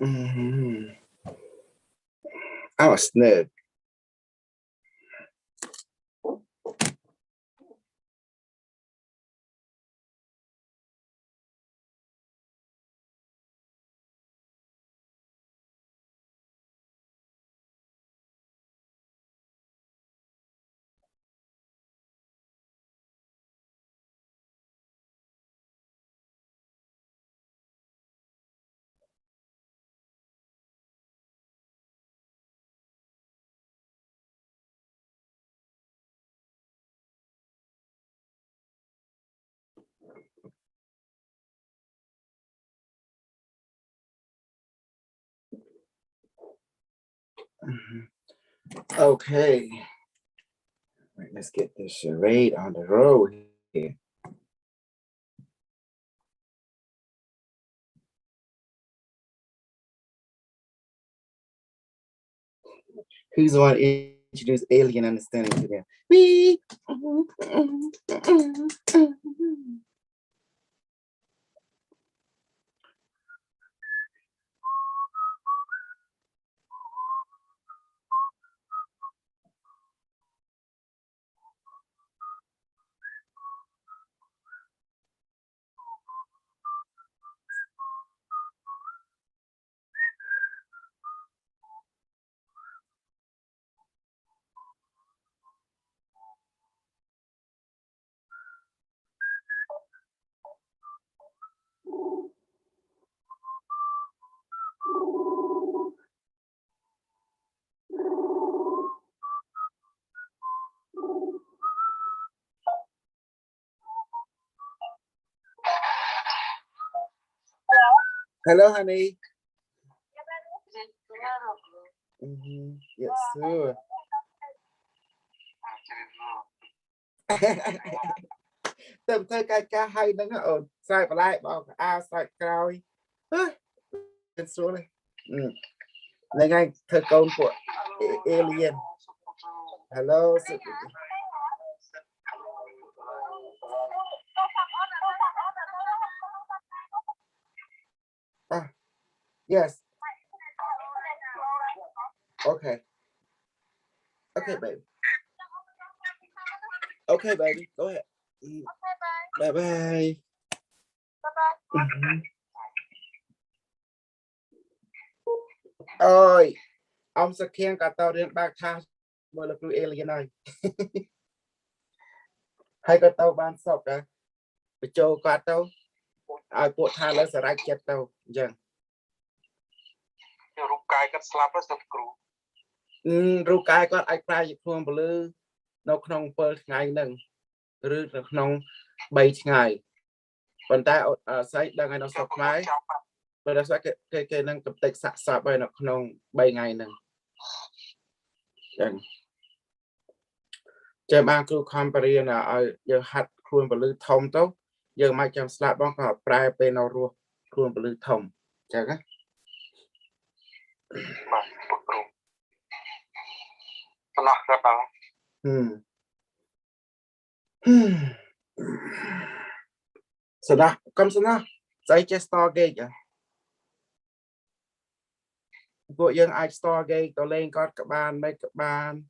I was snug. Okay, right, let's get this charade on the road here. Who's the one to introduce alien understanding to them? Me. Hello, honey. Yes, sir. Tầm thời ca hay nó ổn sai và lại bảo sai cao lên xuống này này ngay thời công của alien. Hello. Yes. Okay. Okay, baby. Okay, baby. Go ahead. Bye bye. Ôi, ông sẽ khen cả tàu đến bạc thang mới là Kru alien này. Hay cả tàu ban sọc cả. Bị trâu cả tàu. Ai bộ thang lên sẽ rạch chết tàu. Chẳng. Rụp cài cắt slap đó sập Kru. Rụp cài có ai prai dịch phương bà lư. Nó không phơ ngày nâng. Rư không bay ngày. Còn ta sẽ đang ngày nó sọc máy. Và đó sẽ cái nâng cập tịch sạc sạp bay nó không bay ngày nâng. Chẳng. Chơi mang Kru Commander là ở giờ hạt khuôn và lư thông tốt. Giờ mai chăm slap bóng có prai bên nó ruột. Khuôn và lư thông. Chẳng á. Mà Kru. Nó ra bao. Sao đó, con sao đó, dạy cho Stargate à? Bộ dân ai Stargate tao lên có các bạn, mấy các bạn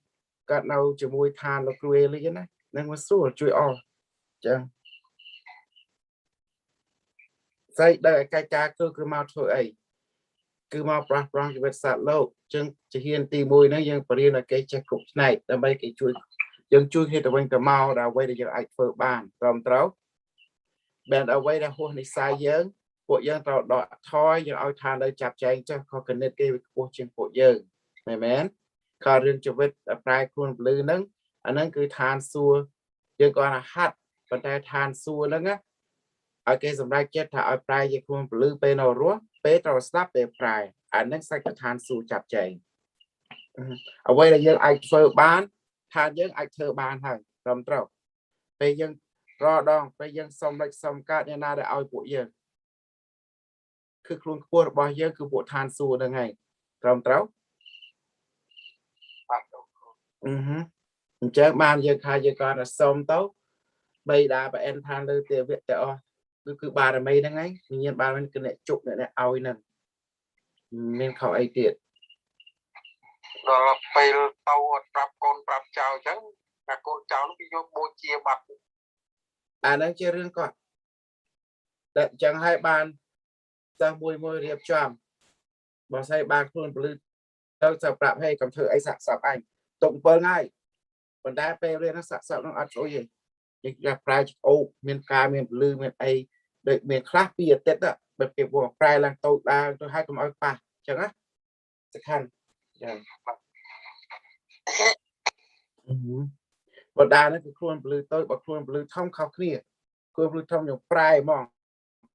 có nào chỉ mùi than là Kru alien này, nên mà số chui o, chẳng. Dạy đời cái cứ mau thôi ấy, cứ mau prang prang cho vật sạt lâu, chẳng chỉ hiện tì mùi nó dân bởi là cái chắc cục này, đã mấy cái chui, dân chui hết ở bên cái mau đã quay để cho ai phở bàn, rộng trấu. Bên ở quay đã hôn này sai dân. Bộ dân tao đọa thôi nhưng ao than đây chạp chanh cho khó cần nên kê bộ trên bộ dân mày mến khó riêng cho vết ở prai khuôn blư nâng anh nâng cứ than xua dân còn là hạt còn tay than xua nâng á ở cái dòng ra chết thả ở prai dưới khuôn blư bê nào rúa bê trò sắp bê prai anh nâng sạch than xua chạp chanh ở quay là dân ai phơ bán than dân ai thơ bán thôi rộng trâu bây dân rõ đòn bây dân xong lệch xong cả nhà na để ao bộ dânคือคลุนครัวบ่เยอะคือปวดทานสูได้ไงตรอมเต้าเจอมาเยอะใครเยอะก่อนส้มเต้าใบดาไปเอ็นทานเลยเตียวเวทเตอคือบาร์ไม่ได้ไงมีเงินบาร์มันคือเนี่ยจุกเนี่ยเอาอีนั่น miền khẩu ấy tiệt đó là phải tàu trap con trap chào chẳng là con cháu nó bị vô bôi chia mặt đang chơi riêng con để chẳng hai bàn ra mùi riệp tràm bỏ say bàn khuôn blue đâu sập rạp hay cầm thử ấy sạp anh tụng bơ ngay còn đa pe lên nó sạp nó ăn chỗ gì những gặp phải ô miền ca miền blue miền ấy đợi miền khác bây giờ tết đó bởi vì bộ phải là tàu đa tôi hai cầm áo pa chẳng á chắc hẳnบดานั่นคือครวนบลูโต้บอกครวนบลูท่องเขาเคลียครวนบลูท่องอย่างปลายมอง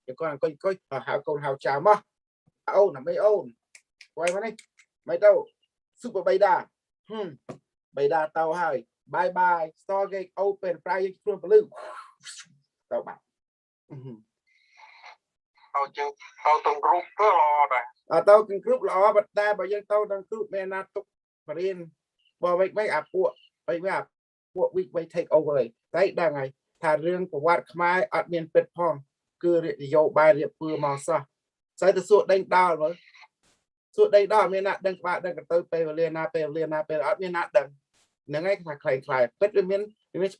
อย่างก่อนก็หาคนหาจ่ามาเอาหน่ะไม่เอาไว้มานี่ไม่เต้าซุปเปอร์ใบดาใบดาเต้าให้บายบายสตอร์เกตโอเปนปลายยังครวนบลูเต้าบัต tàu chừng tàu từng group cứ lo rồiเต้ากินกรุ๊ปล้อบัดได้บ่ยังเต้าดังกรุ๊ปแม่นาตุกปรินบ่ไม่อาปวกไม่อาปวกวิกไปเทคโอเวอร์ได้ได้ไงถ้าเรื่องประวัติขมายอัดเมียนเป็ดพองคือโยบายเรียบปือมอซะใส่แต่สวดเด้งดาวเลยสวดเด้งดาวเมียนดังปะดังกระตือไปเรียนนาไปอัดเมียนดังนั่งไงถ้าใครเป็ดเมียน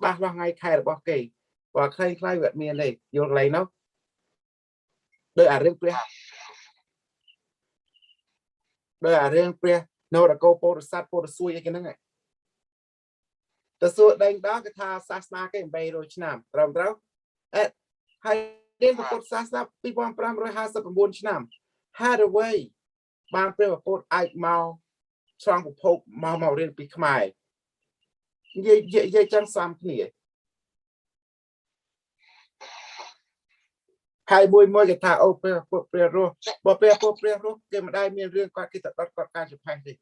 บ้าว่าไงใครหรือบ่เก๋ว่าใครแบบเมียนเลยโยนอะไรเนาะโดยเรื่องเปรี้ยโดยเรื่องเปรี้ยโนดโกโปรสัตโปรซุยกันนั่งไงแต่ส่วนใดđó cái thà sát na cái bay rồi chạm rồi đó hai đêm một cột sát na pi bom pram rồi 59 chạm hai the way banเปรี้ยวcột ai mauช่องผมพบมาเรียนปีขมายเย่จังซ้ำគ្នាhai môi cái thà ôเปรี้ยวรู้บ่เปรี้ยวรู้គេមិនได้មានរឿងគាត់គេទៅដុតគាត់ការជផាំងទេ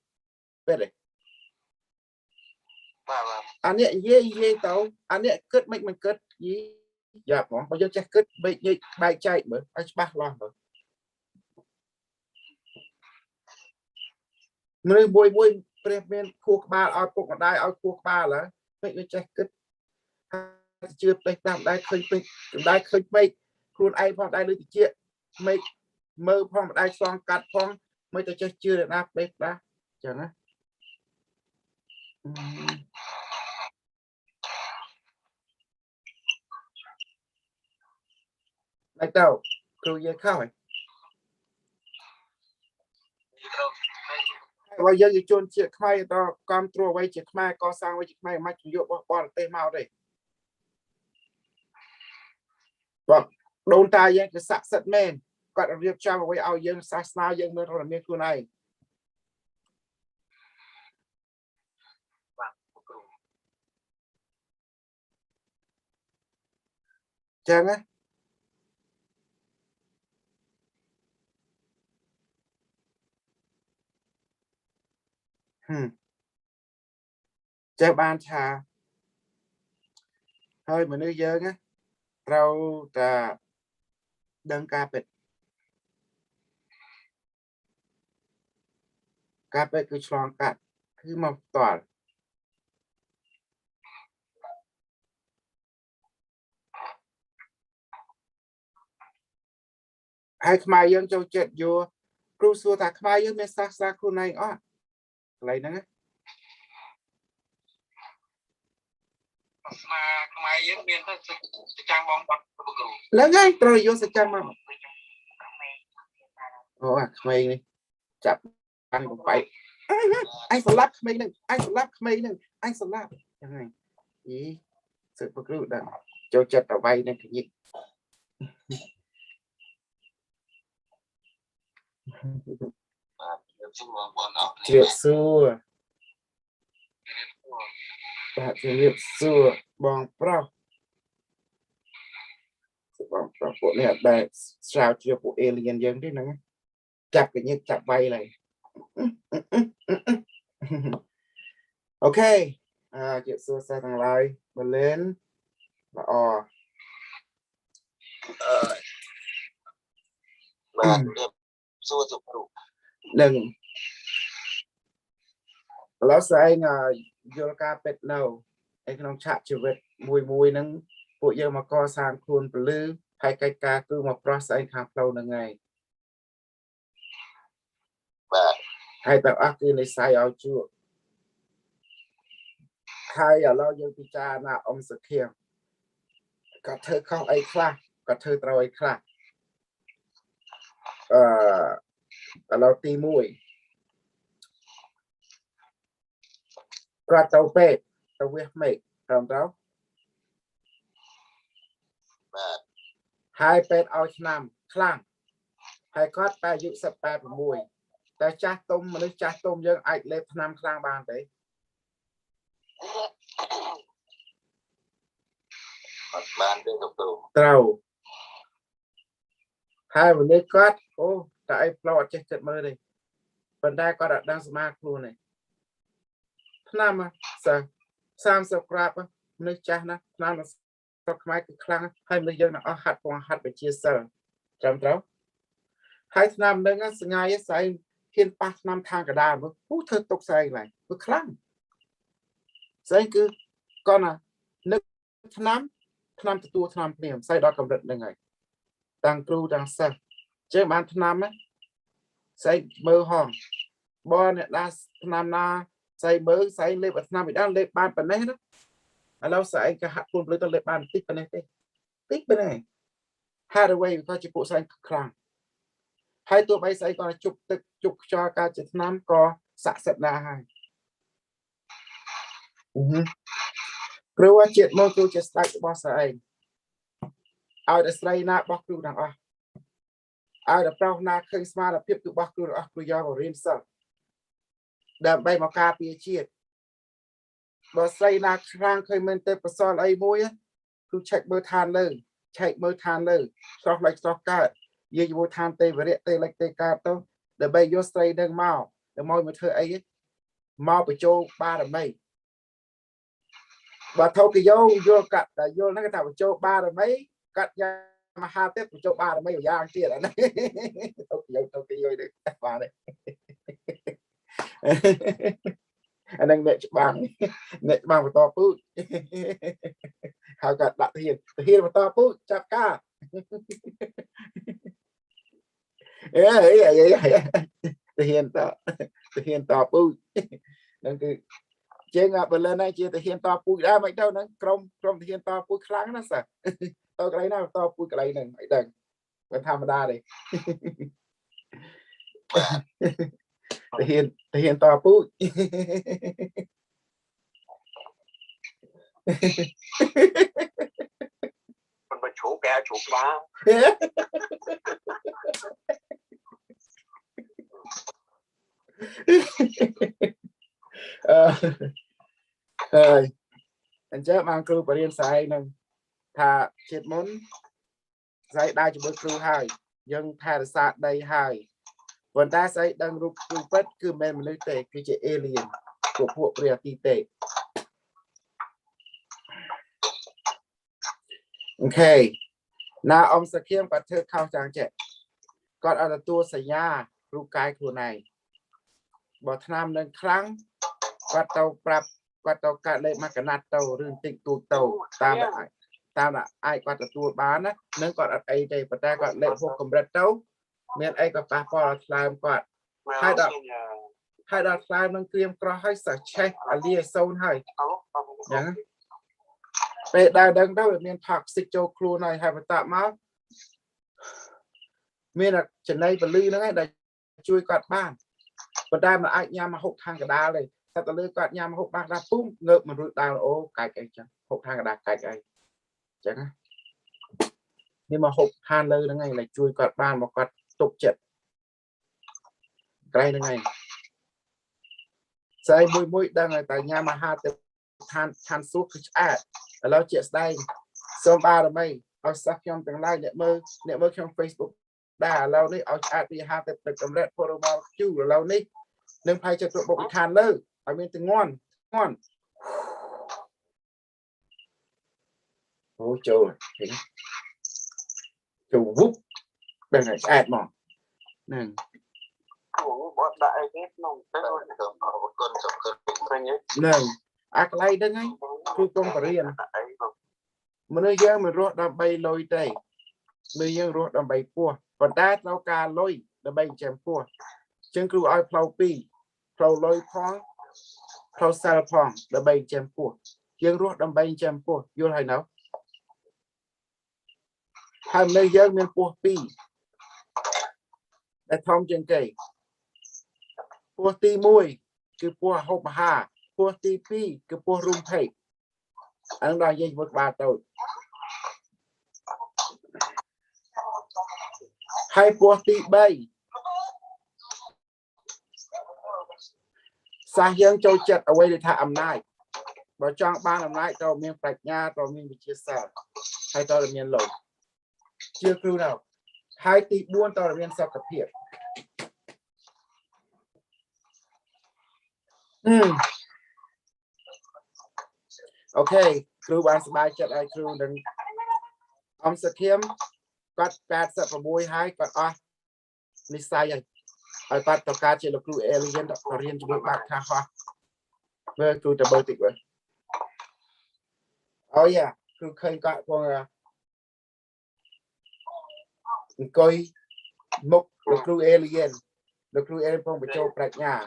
ពេលទេอันเนี้ยเย่เต้าอันเนี้ยเกิดไม่มันเกิดยี่อย่าบอกเขาจะเกิดไม่ยี่ใบใจเหมือนไอ้บ้าล้อเหมือนมือบวยเปรียบเมียนคู่บ้าเอาปกได้เอาคู่บ้าแล้วไม่จะเกิดchưaไปตามได้เคยไปได้เคยไม่ครูไอ้พอได้เลยเจี๊ยไม่มือพอได้ซองกัดพองไม่จะเชื่อนะเป๊ะนะจังนะไอ้เจ้าครูเยอะเข้าว่าเยอะจนเจี๊ยไม่ต่อความตัวไว้เจี๊ยไม่ก่อสร้างไว้เจี๊ยไม่มาจุยบอลเตะเมาเลยบอกโดนตายยังจะสักสัตแม่ก็เรียบจ้าไว้เอายังศาสนายังเมื่อเราเมียคุณไอ้จังไงเจ้าบ้านชาเฮ้ยมันนึกเยอะไงเราจะดังกาเป็ดคือชลองกัดคือมาต่อให้ขมายยังเจ้าเจ็ดอยู่ครูสัวตาขมายยังไม่ซักครูในอ้ออะไรนะmà yến biên thôi trang bóng bậtแล้วไงตรอยโยสจังมาโอ้ขมายนี่จับอันไปไอ้สลับขมายหนึ่งไอ้สลับขมายหนึ่งไอ้สลับยังไงอีสึกพวกรู้ดังเจ้าเจ็ดต่อไปนั่นคือยิงเจียซัวแบบเรียบซัวบองเปล่าบองเปล่าพวกเนี่ยได้ชาวเจียพวกเอเลียนยังได้นะจับกันยังจับใบเลยโอเคเจียซัวใส่ทางไลน์มาเล่นมาออมาเรียบสู้สุกรูหนึ่งแล้วใส่งาโยลกาเป็ดเน่าไอ้ขนมฉะชีวิตมวยนั้นพวกเยอะมาก่อสร้างครูนปลื้อภายไกลกาคือมาปราศัยข้างเราหนึ่งไง hay tập ác cứ này sai ao chưa hay ở lâu dương cha na ông sự khiêng có thơ không ấy khla có thơ trâu ấy khla ở lâu ti mùi có tàu bê tàu viết mệt không đó hai bê ao nam khlang hai có ta dự sập ba mùi ta cha tôm mà nó cha tôm dương ai lên nam khlang bàn đấy trâu hai vấn đề có ô tại plot chết chết mơ đi vấn đề có đặt đang smart luôn này nam à sao sam subscribe nơi cha na nam là có mai cái khăn hai mươi giờ nó hạt qua hạt về chia sẻ trong đó hai nam đang ngắt ngay sai hiên pa nam thang cả đà với hú thơ tục sai này với khăn sai cứ con à nước nam tua nam niệm sai đó cầm định là ngày đang tru đang sa chứ bạn nam ấy sai mơ hòn bo này là nam na sai mơ sai lên bật nam bị đang lên ban bên này đó lâu sai cái hạt phun lên tao lên ban tích bên này tích bên này hai đôi way có chỉ bộ sai khang haiตัวbay sai còn chụpตึกchụp cho cả chục năm có sạ sệt na hai kêuว่าเจ็ดโมงกูจะสตาร์ทบอสไอเอาแต่สไลน์หน้าบล็อกกูดังอ่ะเอาแต่เปล่าหน้าเคยสมาร์ทเพียบกูบล็อกกูอ่ะกูยอมเรียนสักเดินไปมากาปีเชียดบอสไลน์หน้าครั้งเคยมันเตะประสอนไอ้มวยกูเช็คเบอร์ทานเลยเช็คเบอร์ทานเลยสอกไลค์สอกการ์ดยี่อยู่ทานเตะไปเรื่อยเตะไลค์เตะการ์ดตัวเดินไปยศไลน์เดินเมาเดินมวยมาเธอไอ้เมาไปโจบ้าหรือไม่và thâu cái vô cắt là vô nó cái thằng châu ba rồi mấy cắt ra mà hai tết của châu ba rồi mấy giang kia là này thâu cái vô được vào đây anh đang mẹ bằng to pú hào cắt đặt hiền mà to pú chặt ca hiền to pú nên cái chế ngập lên này chế hiện to bụi ra mấy đâu nó krom hiện to bụi kháng nó sao to cái nào to bụi cái này mấy đằng vẫn tham đa đây hiện to bụi còn phải chủ kẻ chủ ba anh chết mang kêu bà điên sai nè thà chết muốn dạy đai cho bữa kêu hai nhưng thà là sạc đây hai còn ta sẽ đang rụp kêu bất cứ mềm lấy tệ cái chị alien của bộ bìa tì tệ ok nào ông sẽ khiêm và thơ khao chàng trẻ còn ở là tua xảy ra rụp cái của này bỏ tham nên kháng quạt tàu prap quạt tàu cả lệ mà cả nát tàu rừng tịnh tụ tàu tam là ai quạt tàu bán á nên còn ở đây đây và ta gọi lệ vô cùng rất tàu nên ai có ba phò làm quạt hai đợt làm nâng kiêm có hai sở check ở lia sâu hay nhá về đài đằng đâu miền thạc xích châu Kru này hay phải tạm máu miền là trên đây và ly nó ngay đây chui quạt bàn và đây mà ai nhà mà hụt thang cả đá này ta ta lưới quạt nhà mà hụt bạc ra pum ngợp mà rụt đào ô cái chẳng hụt thang cả đá cái chẳng nhưng mà hụt than lưới nó ngay là chui quạt bàn một quạt tục chết cái này xây mũi đang ở tại nhà mà hai than suốt cái ở lâu chuyện đây xong ba rồi mày ở sắc trong tương lai niệm mơ trong Facebook đã lâu đấy ở đi hai tập cầm rệt photo bao chú rồi lâu đấy nâng phải cho tụi bộ than lơ ở bên từ ngon ô trời chủ vút đây này ad mỏng nè nè lay đó ngay tôi không phải riêng mà nơi dân mình ruột đầm bay lôi tây nơi dân ruột đầm bay cua còn ta tao ca lôi đầm bay chém cua chân kêu ai plau pi phâu lôi phong phâu xa phong đã bay chém của dương ruột đâm bay chém của vô hay nào hai nơi dân miền của pi để thông trên cây của ti mùi cứ của hộp hà của ti pi cứ của rung thầy anh đang dây một bà tôi hai của ti bay xa hiến châu chật ở đây để thả ẩm nai và cho ba ẩm nai tàu miền bạch nha tàu miền bị chia sẻ hay tàu là miền lộn chưa kêu nào hai tỷ buôn tàu là miền sọc cập hiệp ok kêu bạn sbài chật ai kêu đừng ông sẽ kiếm cắt cắt sợ vào môi hai cắt à lý sai vậy ai bắt tàu cá chỉ là kêu alien đó có riêng cho bác khá hoa với kêu tập bơi tịch vậy oh yeah kêu khơi cắt con coi mục được kêu alien phong bị trâu bạch nhà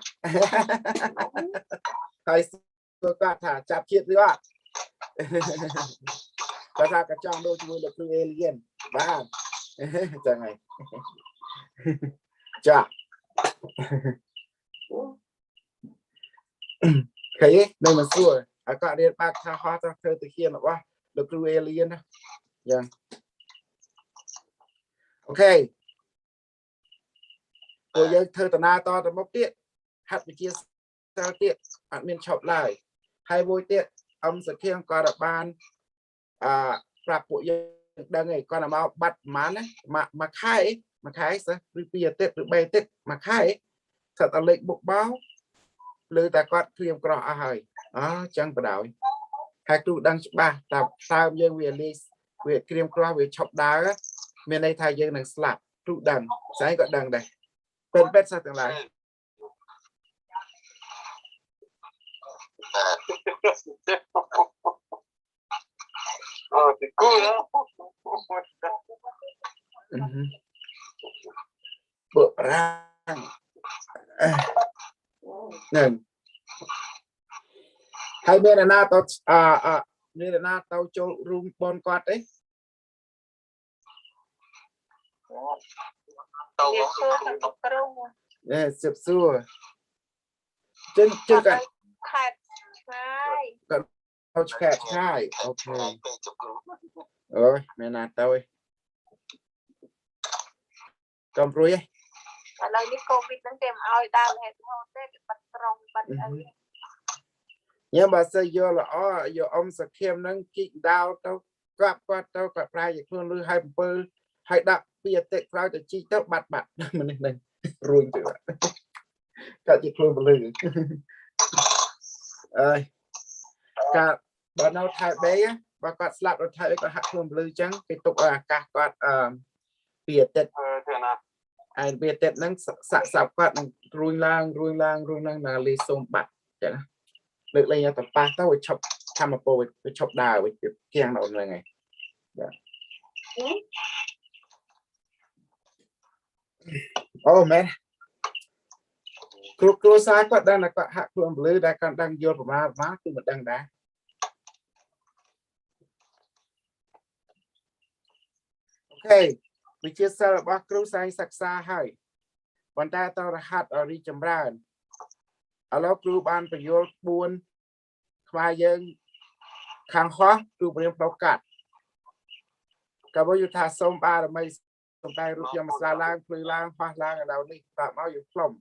hay tôi cắt thả chạp chiết dưới bạn ta ra cả trong đôi chúng được kêu alien ba chẳng này chà thấy đây mà xua à cả điện bạc tha hoa ta thơ từ kia mà quá được kêu alien đó yeah. Ok rồi giờ thơ tờ na to tờ mốc tiết hạt bị chia sao tiết bạn miền chọc lại hai vôi tiết ông sẽ khiêng qua đập ban rạp bộ dân đang ngày con là mau bắt má đấy mà khai sao rìa tiết được bay tiết mà khai thật là lệnh bục báo lư ta quát khiêng cọ hơi chẳng phải đảo hai tụ đang ba tập sao dân về li về khiêng cọ về chọc đá miền đây thay dân đang slap tụ đằng sáng gọi đằng đây bên bên sao tương lai thì cool đó bữa ra nên hai bên là na tao nên là na tao cho room bon quạt đấy sập xua trên cạnh tao kẹt khai ok rồi mẹ nạt tao ơi cầm rồi ấy lời đi covid nó kèm oi đau hết thôi cái bật rong bật ấy nhưng mà xây vô là giờ ông sẽ khiêm nâng kịt đau tao quạt tao quạt ra vậy luôn lưu hai bơ hai đập bia tệ ra để chi tao bạt mình này ruồi chữ cả chị luôn lưu ơi cả bà nào thay bé bà quạt slap rồi thay có hạ luôn lưu trắng cái tục cả quạt bia tệ ai bia tệ nâng sạp quạt ruồi lang là li xôm bạt vậy đó được lên tập ba tao phải chọc tham một bộ với chọc đào với kiêng nào này ngày oh man Kru sai quạt đang là quạt hạ luôn blue đang vô của má từ một đằng đá ok vì chia sẻ là bác Kru sai sạc xa hay bọn ta tao là hạt ở đi chấm ra ở đó Kru ban phải vô buôn khoa dân kháng hóa Kru bên bao cát cả bao nhiêu thà sông ba là mây sông tay rút cho mà lang Kru lang hoa lang ở đâu đi tạm bao nhiêu phòng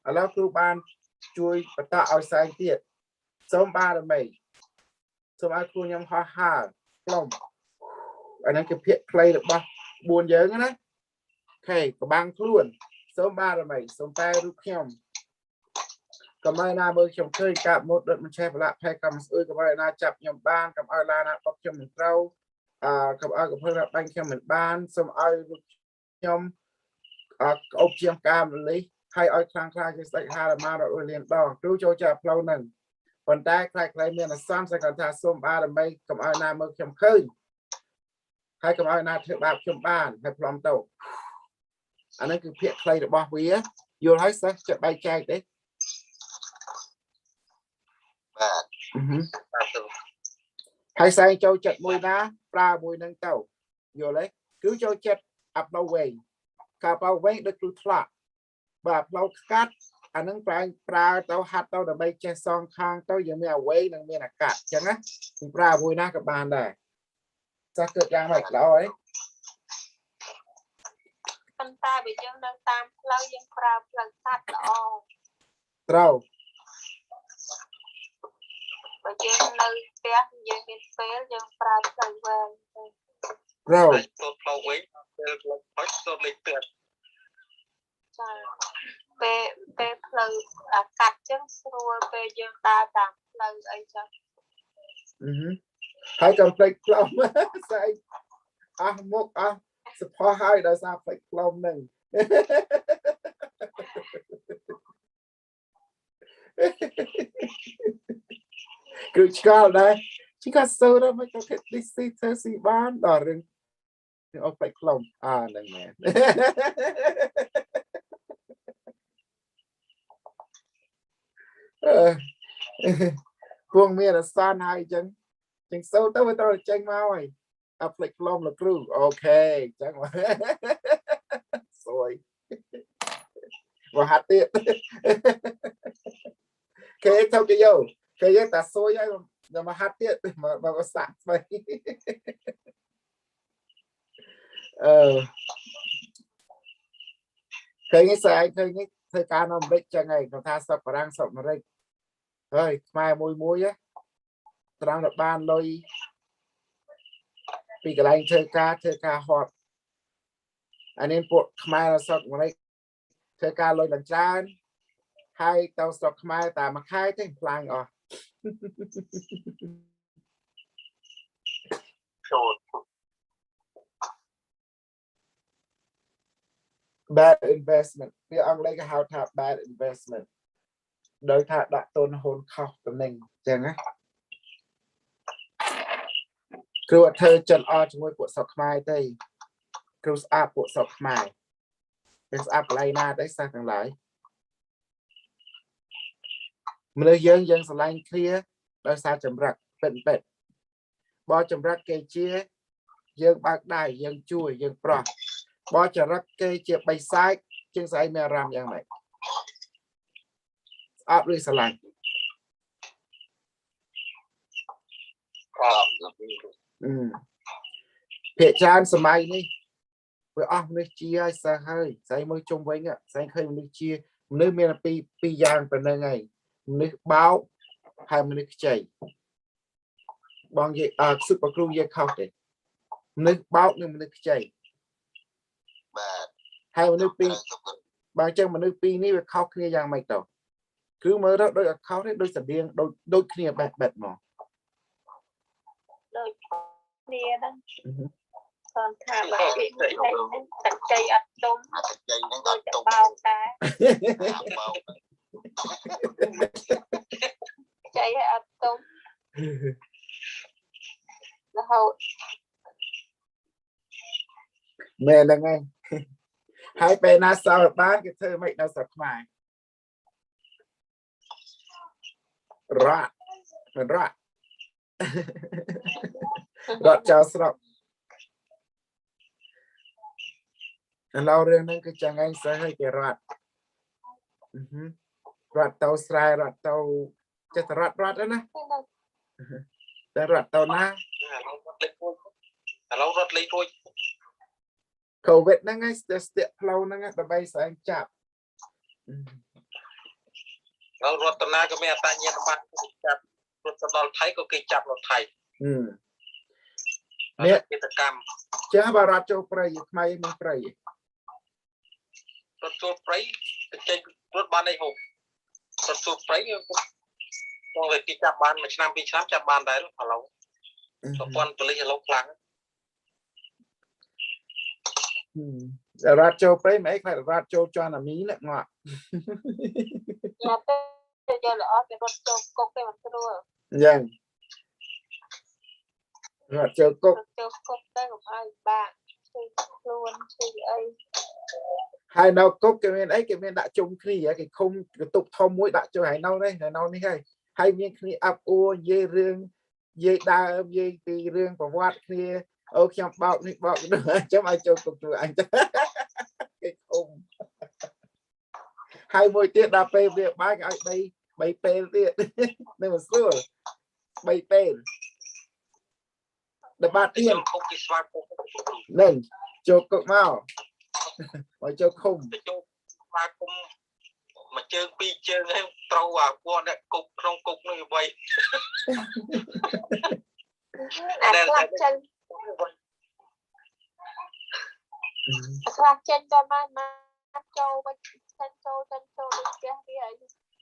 ở đó Kru ban chui và tạo ao sáng tiệt sông ba là mây sông ai Kru nhâm hoa hà phòng ở đây cái phiệt clay được bao buồn nhớ nữa đấy okay có băng luôn sông ba là mây sông tay rút nhâm cầm ai na bơi chồng chơi cạp một đợt mình che lại hay cầm ơi cầm ai na chập nhầm ban cầm ai na bọc cho mình trâu cầm ai cầm hơi là banh cho mình ban xong ai nhom ốc chiêm cam lấy hay ai khang khai cái sợi hai là ma rồi liền đỏ chú cho chập lâu nè còn tay khai miền là xăm sẽ còn thà xôm ba là mây cầm ai na bơi chồng khơi hay cầm ai na thợ bạc chồng ban hay plom tàu anh ấy cứ phiệt khai được bao vía vô thấy sao chợ bay chai đấy បាទ hay sai châu chặt mùi ná ra mùi nâng tàu vô lấy cứ cho chặt ập đầu về cả bao về được từ thọ và bao cắt anh nâng pra tàu hạt tàu đã bay che son khang tàu giờ mẹ quay nâng mẹ là cắt chẳng á ra mùi ná các bạn đây sao cực ra mày đó ấy ប៉ុន្តែបើយើងនៅតាមផ្លូវយើងប្រើផ្លូវកាត់ល្អ trâu បើយើងនៅផ្ទះយើងមានពេលយើងប្រើផ្លូវវែង trâu ទៅផ្លូវវិញពេលផ្លូវហុចទៅលេខទៀត ចាពេលផ្លូវកាត់ចឹងស្រួលពេលយើងដើរតាមផ្លូវអីចឹង hay cầm plek plom sai mục support hai đời sao plek plom nè cứ cho đây chỉ có sâu đó mới có thể đi xí thơ xí bán đỏ rừng ông plek plom nè mẹ cuồng miệng là san hai chân chân sâu tới với tôi là chân mau rồi plek plom là Kru ok chắc mà rồi và hạt tiết cái theo cái dâu cái ta xôi ra mà hạt tiết mà sạc vậy cái sai cái thời gian nó biết cho ngày nó tha sập và đang sập nó đây thôi mai mùi á đang được ban đôi vì cái này thời ca hot anh em bộ mai là sập mà đây thời ca lôi lần tràn hai tàu sập mai ta mà khai thế plan à bad investment vì ông lấy cái hào thạp bad investment đôi thạ đã tôn hôn khóc của mình chẳng á Kru thơ chân o cho ngôi bộ sọc mai đây Kru áp bộ sọc mai Kru áp lấy na đấy sao thằng lại mình lưu dân sẽ lanh kia đôi sao chấm rạc bệnh bỏ chấm rạc cây chia dân bạc đài dân chui dân pro bỏ chấm rạc cây chia bay sai chân sai mẹ ramយ៉ាងnày áp đi sẽ lanh Phía chan sớm mai đi với nước chia xa hơi say mới chung với ngạ say khơi nước chia nước miền là pi giang từ nơi ngày nước báo hai nước chảy bằng gì super Kru gì khóc đấy nước báo nước chảy hai nước pi bằng chân mà nước pi ní với khóc kia giang mày tàu cứ mới đó đôi khóc đấy đôi sầm điên đôi kia bẹt mà đôi kia đó còn thà bà bị tạch cây ắt đúng tôiจะเบาตาใจอัดตุ้มแล้วเขา mẹ là ngay hai bé na sao bán cái thơ mày nó sập mày rạ rạ chào sập lâu rồi nên cái chẳng anh sẽ hơi cái rạt tàu sai rạt tàu chết rạt đó nè rạt tàu na lâu rất lấy thôi khẩu vết nó ngay stick lâu nó ngay bay sang chạm lâu rất na cái mẹ ta nhiên mà chặt rất là thấy có cái chặt nó thầy nè cái cam chứ bà rạt châu prey mai mình prey rất chua prey cái rất ban đây hộp rất chua prey con về cái chặt ban mà năm bị chặt ban đấy là lâu con tôi lấy lâu lắm rạt châu prey mấy phải rạt châu cho là mí nè ngọt nhà tôi giờ là ở cái rốt châu cốc cái mặt rồi vâng rạt châu cốc cái của ai bạn luôn ấy hai nào cốc cái bên ấy cái bên đã chung khi cái không cái tục thông mũi đã cho hai nào đây hai miếng khi áp ô dê rương dê đa dê tì rương và vát kia ô khi bọc nữa chấm ai cho cục tụi anh cái không hai môi tiết đa phê việc ba cái bay phê tiết nên mà xưa bay phê đập bát tiền nên cho cậu mau rồi cho không mà chơi pi chơi hay trâu vào qua đại cục trong cục nó như vậy chân cho mà châu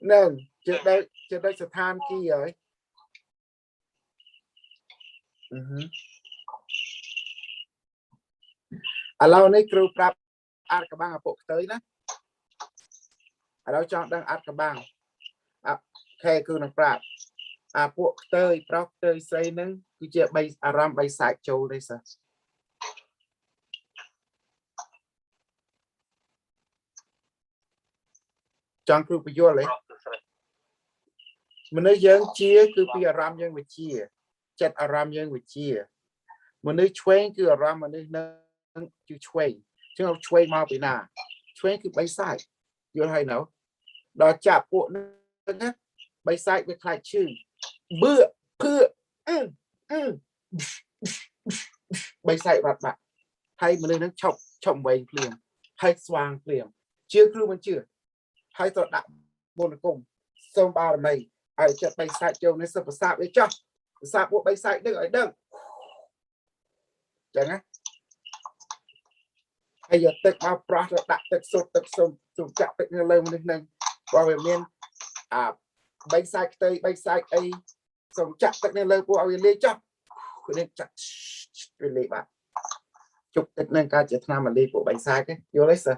nên trước đây sẽ than kia rồi lâu này kêu prap ăn các bang ở bộ tới đó lâu chọn đang ăn các bang khe kêu năng prap bộ tới prap tới xây nâng cứ chia bay aram bay sạch châu đây sao chọn kêu bây giờ lấy mình nói dân chia cứ bây aram dân với chia chặt aram dân với chia mình nói chuyên cứ aram mình nói chú chuyên chứ không chuyên mau bị nà chuyên cứ bay sạch vô hay nào đó chạp bộ nữa bay sạch với khai chữ bữa bay sạch mặt bạn hay mà nên nó trọng bày liền hay xoang liền chưa cứ mình chưa hay tọt đạn buồn cùng xong ba mày ai chặt bay sạch châu nên sập sạp đấy cho sạp bộ bay sạch được ở đâu chẳng á bây giờตึกมาปราศจากตึกสุดตึกสุดจับตึกเงินเลยมันนึงว่าแบบนี้ใบไซค์เตยใบไซค์ไอ้ส่งจับตึกเงินเลยพวกเอาเลี้ยจับคนนี้จับเป็นเลี้ยบ้าจุกตึกเงินการจะทำมันเลี้ยพวกใบไซค์กันโยเลยสิ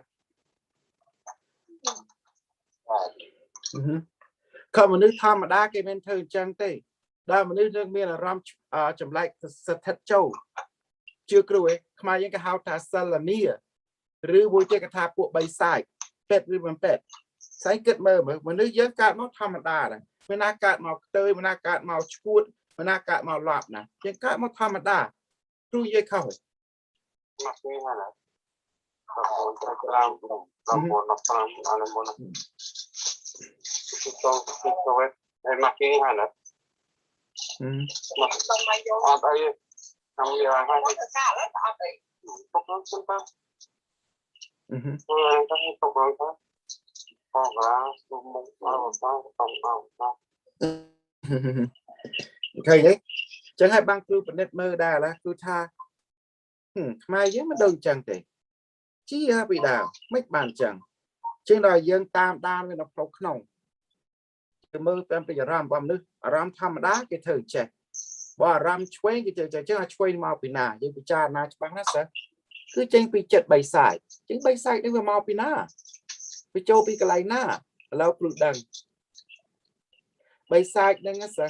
เขามันนึกทำมาได้แกเป็นเธอจังเต้ได้มันนึกเรื่องเมียรำจำไรสะเท็ดโจ้chưa kêu ấy mà những cái hào thả sân là nia rồi vui chơi cái thả bộ bay sai pet rồi mình pet sai kết mơ mà nước giới cạn nó thầm đà này mình na cạn màu tơi mình na cạn màu chuột mình na cạn màu lọp này những cạn nó thầm đà tôi dây khẩu mặc như thế này làm mặc như thế này không giờ hai cái cá đấy tao thì phục nó xung quanh cái phục rồi thôi còn là một bao thầy đấy chẳng hay băng cứ vấn đề mơ đà là cứ tha mai với mà đơn chẳng thể chỉ bị đào mấy bàn chẳng trên đòi dân tam đan với nó phộc nồng mơ tam bây giờ ram bom nước ram tham đá cái thời trẻ và ram chuối cái chứ là chuối màu pin nà nhưng bị cha na bắn nó sẽ cứ tranh bị chật bày sải chính bày sải đấy là màu pin nà bị châu bị cái này na lâu lụt đằng bày sải nên nó sẽ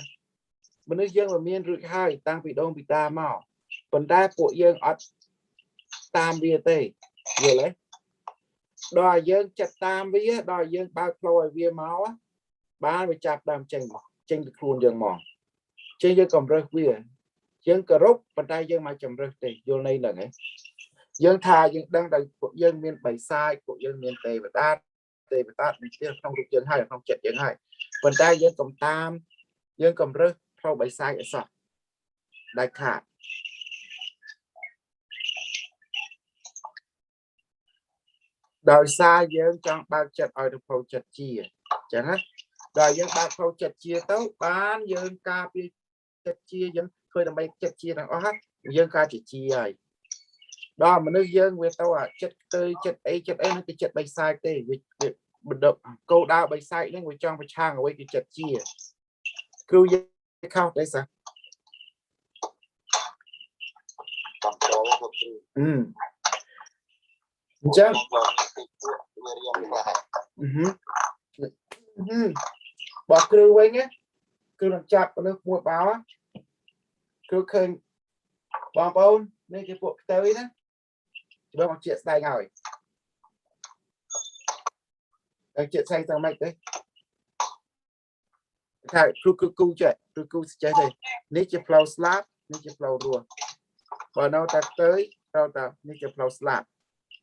mình nói dân là miền rưỡi hai tăng bị đông bị ta màu còn đa bộ dân ở tam bia tê vừa lấy đòi dân chặt tam bia đòi dân bao lôi bia máu á ba bị chặt đam tranh được luôn dân mòn trên dân còn rơi bia dân cờ rốt bàn tay dân mà chầm rơi tê vô này là này dân thà dân đang đợi dân miền bày sai của dân miền tây và ta mình chưa không được dân hai là không chặt dân hai bàn tay dân còn tam dân cầm rơi sau bày sai ở sọ đại khả đời xa dân trong bao chặt ở được phâu chặt chia chẳng hết đời dân bao phâu chặt chia tới bán dân ca bị chặt chia dân thôi làm bay chặt chia rằng hết dân ca chỉ chia rồi đó mà nước dân về tao chặt tơi chặt ấy nó cái chặt bay sai tê việc bình động câu đào bay sai nên người trong phải trang ở cái chặt chia kêu dân khao đấy sao chứ bỏ kêu quay nhé kêu làm chặt vào nước mua báo á kêu khơi bom bôn nên cái bộ tới đó chỉ bằng chuyện tay ngồi đang chuyện say sang mạch đấy thà cú chạy cú chạy đây ní chỉ flow slap ní chỉ flow rùa và nó ta tới đâu ta ní chỉ flow slap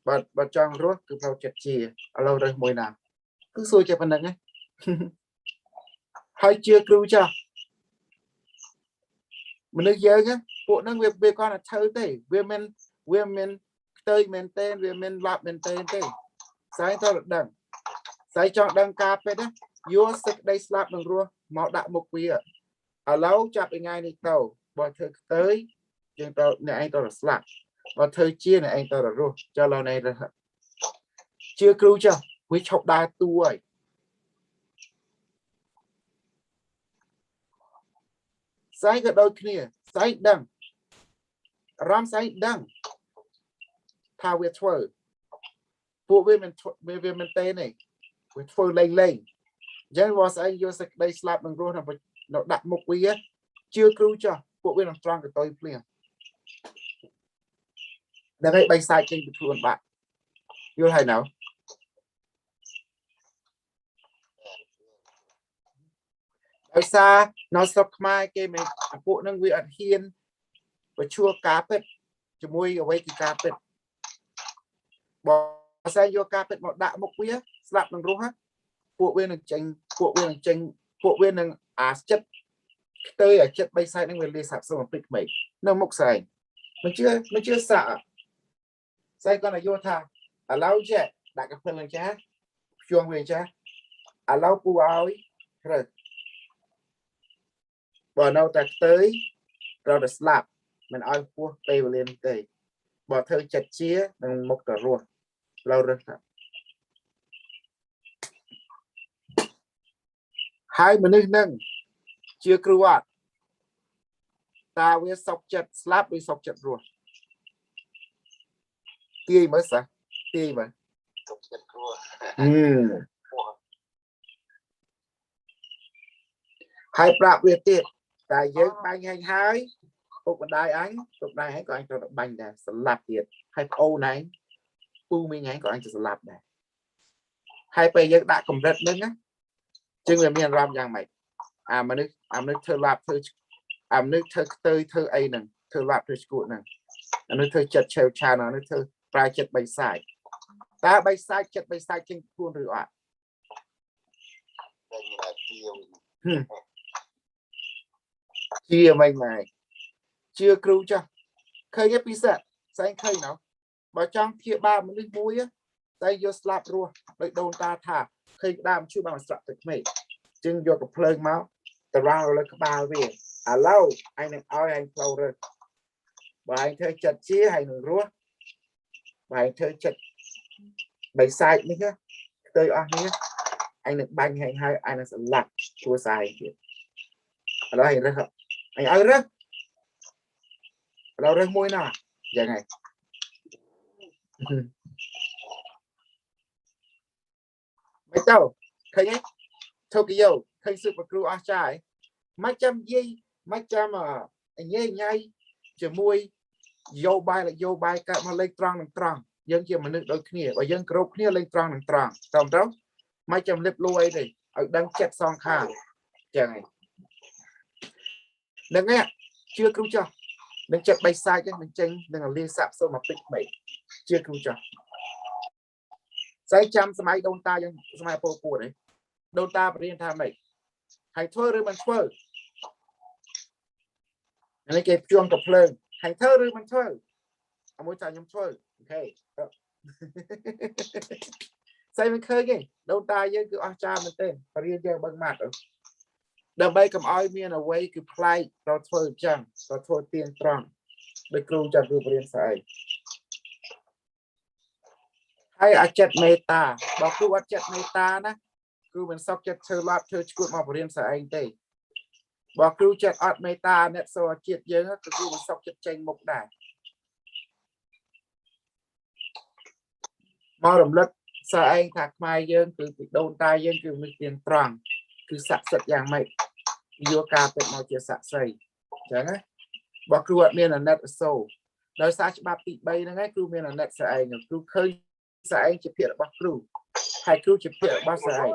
và trong rùa cứ flow chặt chìa ở lâu rồi mùi nào cứ xui cho phần nâng ấy hay chưa cú cho mình được giờ nhá bộ năng việc con là thơ tây women tây men tên women lạp men tên tây sai tao được đằng sai chọn đằng cà phê đấy vô sức đây slap bằng rùa mạo đạo một quý ạ ở lâu chạp ngay này tàu bỏ thơ tới nhưng tao này anh tao là slap và thời chia này anh tao là rùa cho lâu này là chưa cứu chưa quý chọc đa tuổi sai cái đôi kia sai đằng ram sai đằng thao việt phơi phụ về mình tên này việt phơi lên dân vào sai vô sẽ đây slap bằng rùa nó đặt một quý á chưa cứu cho phụ bên làm strong của tôi liền để đây bay sai trên thường bạn vô hay nào bay xa nó sọc mai cái mình phụ năng vị hiên và chua cá pet cho môi ở đây thì cá pet bỏ sai vô cá pet một đạ một quý á slap bằng rùa á phụ bên là chất tơi ở chất bay sai nó người đi sạp xong một bịch mấy nó mốc sai mình chưa sợ sai con là vô tha ở lâu chứ đại các phần là cha chuông về cha ở lâu cu áo rồi bỏ đâu ta tới rồi được slap mình ai cua tây vào lên tây bỏ thơ chặt chia bằng một cả ruột lâu rồi hai mình nâng chưa cứu ạ ta với sọc chặt slap với sọc chặt ruột tì mới sao tì mà hai bạc về tiền tại giới bánh hành hai phục đại anh có anh cho bánh này slap tiền hai ô này pu mình anh có anh cho slap này hai bây giờ đã cầm rất nâng á chứ người miền ram giang mày mà nước thơ lạp thơ nước thơ ấy nè thơ lạp thơ cụ nè nước thơ chật treo trà nó nước thơ prai chật bay sai ta bay sai chật bay sai trên khuôn rồi ạ chia mình này chưa cứu cho khơi cái pizza sai khơi nào bảo trong kia ba mình đi muối á đây vô slap rùa đợi đồn ta thả khơi đam chưa bằng sạch được mày chừng vô cái phơi máu tao ra rồi cái bao về à lâu anh em ơi anh lâu rồi và anh thấy chật chia hay đừng rúa và anh thấy chật bày sai nữa tới ở nhé anh được banh hay hai anh sẽ lặt chua sai ở đó anh rất anh ơi rất đâu rất môi nào vậy này mấy tao thấy nhé thôi cái dầu thấy sự vật kêu trai mấy trăm gì mấy trăm mà anh nhây nhây chỉ môi dầu bài cả mà lên trăng dân kia mà nước đôi kia và dân kêu kia lên trăng xong đó mấy trăm lip lui này ở đang chặt xong khá chẳng này đừng nghe chưa cứu cho đừng chặt bay sai cái mình tranh đừng là liên sạp sâu mà tích mày chưa cứu cho sai trăm máy đông ta dân máy po đấy đông ta phải tham mày hành thơ rồi mình thơ này cái chuông cặp lên hành thơ rồi mình thơ ở mỗi trò nhóm thơ ok sai mình khơi cái đông ta dân cứ cha mình tên phải riêng dân bằng mặt rồi đầm bay cầm oi miền ở quay cứ play tao thơ chẳng tao thơ tiền trăng để cứu cho cứ riêng sai hay ở chặt meta bảo cứ ở chặt meta nè cứ mình sắp chặt thơ lạp thơ chút mà riêng sai anh tây bảo cứ chặt ở meta nè sau chặt dương á cứ mình sắp chặt tranh một đài mau đầm lật sao anh thạc mai dương từ đồn tai dương cứ mình tiền trăng cứ sạch sạch dạng mày vô caเป็ดmau chia sạch xây chẳng á bảo cứ ở miền là net sâu đời xa ba bị bay nó ngay cứ miền là net sai anh cứ khơi sai anh chỉ biết là bảo cứ hai cú chụp tiệm bao giờ ai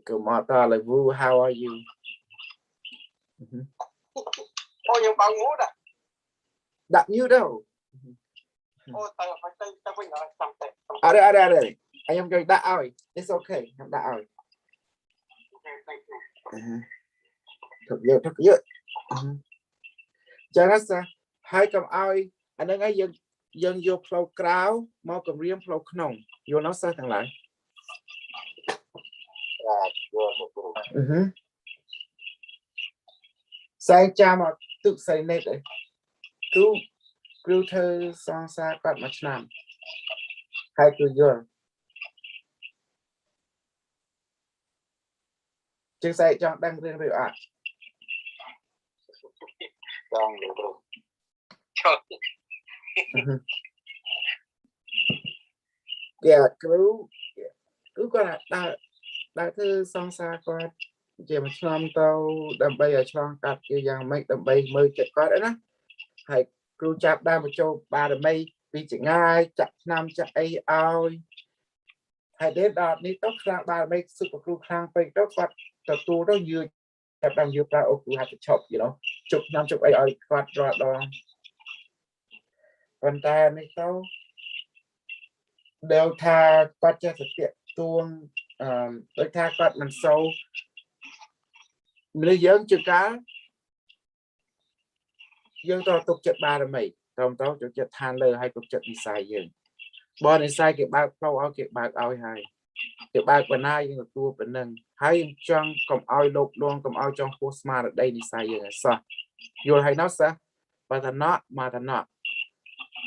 cứ mò to là vu how are you ôi nhưng bao ngủ đã đặt như đâu ôi tao phải tao phải nói xong tệ ở đây anh em chơi đã rồi it's okay em đã rồi thật dữ cho nó sao hai cầm ai anh đang ấy dân vô flow crowd mau cầm riêng flow nồng vô nó sao thằng lại sai cha mà tự xây nét đấy cứu thơ sang xa quạt mặt nam hai cứ vô chứ sai cho đang riêng rồi à yeah cứu có là đại thư sang xa quạt chỉ một năm tao đâm bay ở trong cặp kia dạng mấy đâm bay mười chục có đấy đó hay cứu chạp đa một châu ba đâm bay vì chỉ ngay chặt năm chặt ai oi hay đến đó đi tóc sang ba mấy sự của cứu khang bay tóc quạt tập tu đó như chặt đang như ra ô cứu hạt chọc gì đó chục năm chục ai oi quạt rồi đó còn ta mấy tao đều tha quạt cho thực hiện tuông đôi tha quạt mình sâu mình dưỡng chưa cá dương to tục chất ba là mày trong đó cho chất than lơ hay tục chất đi sai dương bo này sai cái ba câu áo cái ba áo hai cái ba quần ai nhưng mà tua bên nâng hay trong cầm áo lục luôn cầm áo trong post mà ở đây đi sai dương sao vô hay nó sao và thằng nó mà thằng nó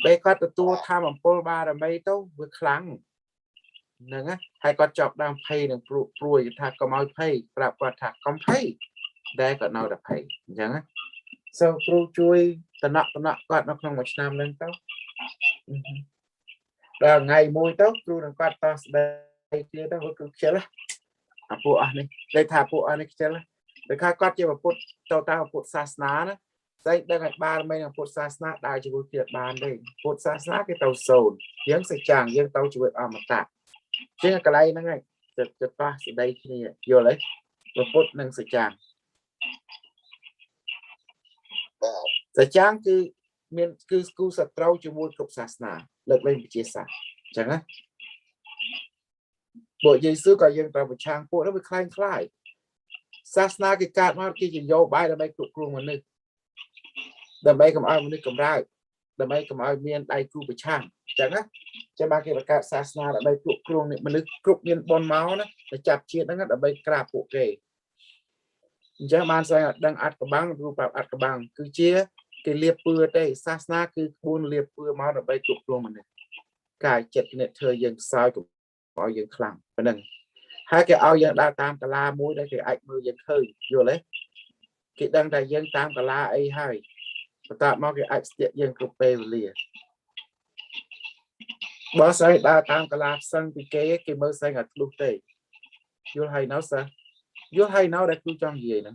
đây có tua tham bằng pol ba là mày đâu vừa kháng nâng á hay có chọc đang pay đừng pruôi thà cầm áo pay gặp qua thà cầm pay đây có nào là pay chẳng á sau pru chui tận nọ quạt nó không một năm lên tóc là ngày mùi tóc pru đừng quạt to đây kia đó cứ chết là bộ anh này đây thả bộ anh này chết là để khai quạt cho một tàu tàu bộ sasna đó đây đang ngày ba mấy là bộ sasna đại chỉ có chuyện bàn đây bộ sasna cái tàu sồn tiếng sẽ chàng tiếng tàu chỉ ở mặt tạ chứ cái này nó ngay chật to ở đây kia vô lấy một phút nâng sẽ chàng sẽ chán cứ miền cứ sạt trâu cho mua cục sạt nà lật lên chia sẻ chẳng á bộ dây xứ coi dân tàu một trang bộ nó bị khai sạt nà cái cát nó kia chỉ vô bài là bay cục luôn màนึกđầm bay cầm ai màนึกcầm ra đầm bay cầm ai miền đại cục bị trang chẳng á cho ba cái cát sạt nà là bay cục luôn này màนึกcục miền bòn máu nó để chặt chia nó là bay cạp bộ kề chẳng man sai đang ăn cái băngรูปแบบăn cái băng cứ chia cái liệp bừa đây sasna cứ buôn liệp bừa máu được bay chụp luôn mình cài chật này thời gian sau cũng có những khăn và nâng hai cái ao dân đa tam cả la muối đây cái ảnh mưa dân khơi vừa lấy cái đăng đại dân tam cả la ai hai và tạo mau cái ảnh tiện dân cục bê lìa bó say đa tam cả la sân thì cái mơ say ngặt lúc tệ vô hay nó sao vô hay nó đã cứ trong gì nữa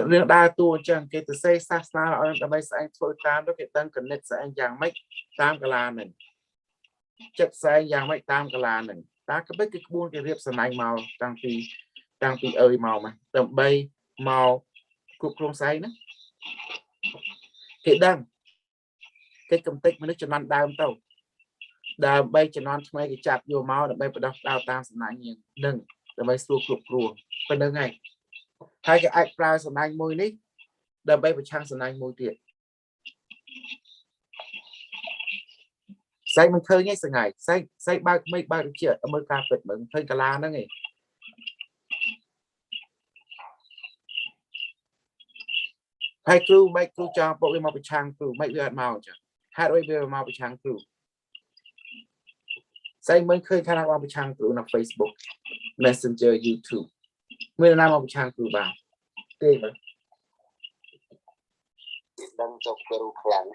riêng đa tua chẳng cái từ xây sát xa ở đây bay sang thôi tam đó cái tăng cần net sẽ anh giang mấy tam cả là mình chất sẽ giang mấy tam cả là mình ta có biết cái buôn cái riệp sân anh màu tăng tì ơi màu mà đầm bay màu cục luôn say nữa thì đăng cái công tích mà nó cho nó đau tàu đào bay cho nó mấy cái chặt vô máu để bay bắt đào tam sân anh nhìn đừng để bay xua cục ruộng bên đây này hai cái ảnh ra sân anh môi ní đầm bay vào trang sân anh môi tiệt say mình khơi ngay sân ngày say ba mấy ba được chuyện ở mơ cà phê mình khơi cà la đó nghe hai Kru mấy Kru cho bộ màu bị trang Kru mấy việc màu chứ hai đôi việc màu bị trang Kru say mình khơi khả năng màu bị trang Kru là Facebook Messenger YouTube mình làm màu bị trang Kru vào tê mà đang chọc Kru kháng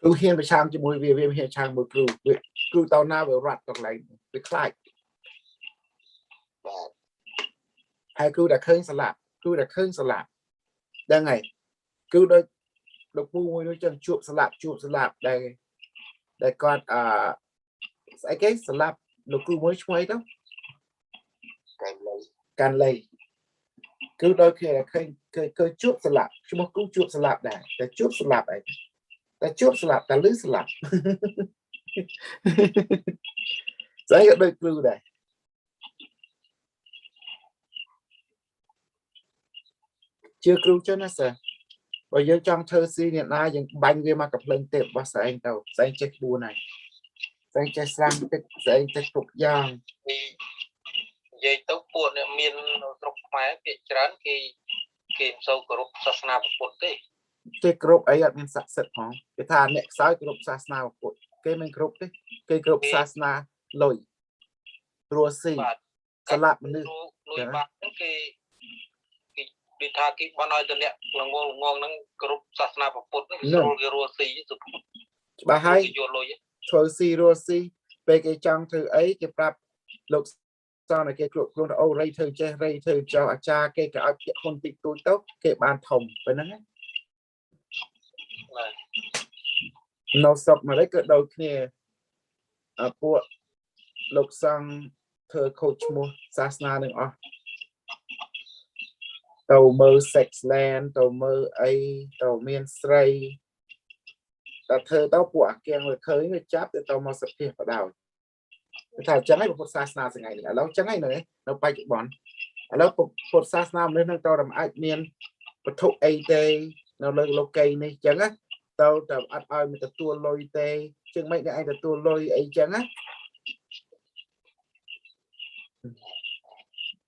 Kru hiên bị trang cho mùi việc hiên trang mùi Kru tao na về rạt còn lại bị khai hai Kru đã khơi sạ lạp đang ngày cứ đôi độc phu nó chẳng chụp sạp đây con cái sạp độc phu mới mấy đó can lây cứ đôi khi là khơi chụp sạp chúng nó cũng chụp sạp này ta chụp sạp này ta chụp sạp ta lưới sạp đấy đôi Kru này chưa Kru cho nó sao bây giờ trong thơ si hiện nay những bánh về mà cặp lên tiệm và sẽ anh tàu sẽ anh check bùa này sẽ anh check sang sẽ anh check phục giang dây tấu buồn miền trục máy bị chán khi sâu group sasna buồn thế cái group ấy là mình sạch sạch không cái thà nẹt sáu group sasna buồn cái mình group đấy cái group sasna lôi rùa xì salap mình lôi bạc cái đi thà cái bạn nói từ nẹt là ngon năng group sasna buồn cái rùa xì bà hay rùa xì về cái trong thứ ấy cái prap lục sau này cái group luôn ô ray thư cho cha cái áo con tịt tôi tốt cái bàn thòng với nó nó sập mà lấy cái đầu kia của lục sang thơ coach mua sasna đừng tàu mơ sexland tàu mơ ấy tàu miền sray ta thơ tao của kia người khơi người chắp để tàu mơ sập kia vào đảo thảo chẳng hay một sasna sẽ ngày nữa lâu chẳng hay nữa nó bay chụp bón lâu một sasna lên thằng tàu làm ai miền một thụ ấy tê nó lên lô cây này chẳng á tàu tàu ăn ai mình tua lôi tê chừng mấy cái anh tua lôi ấy chẳng á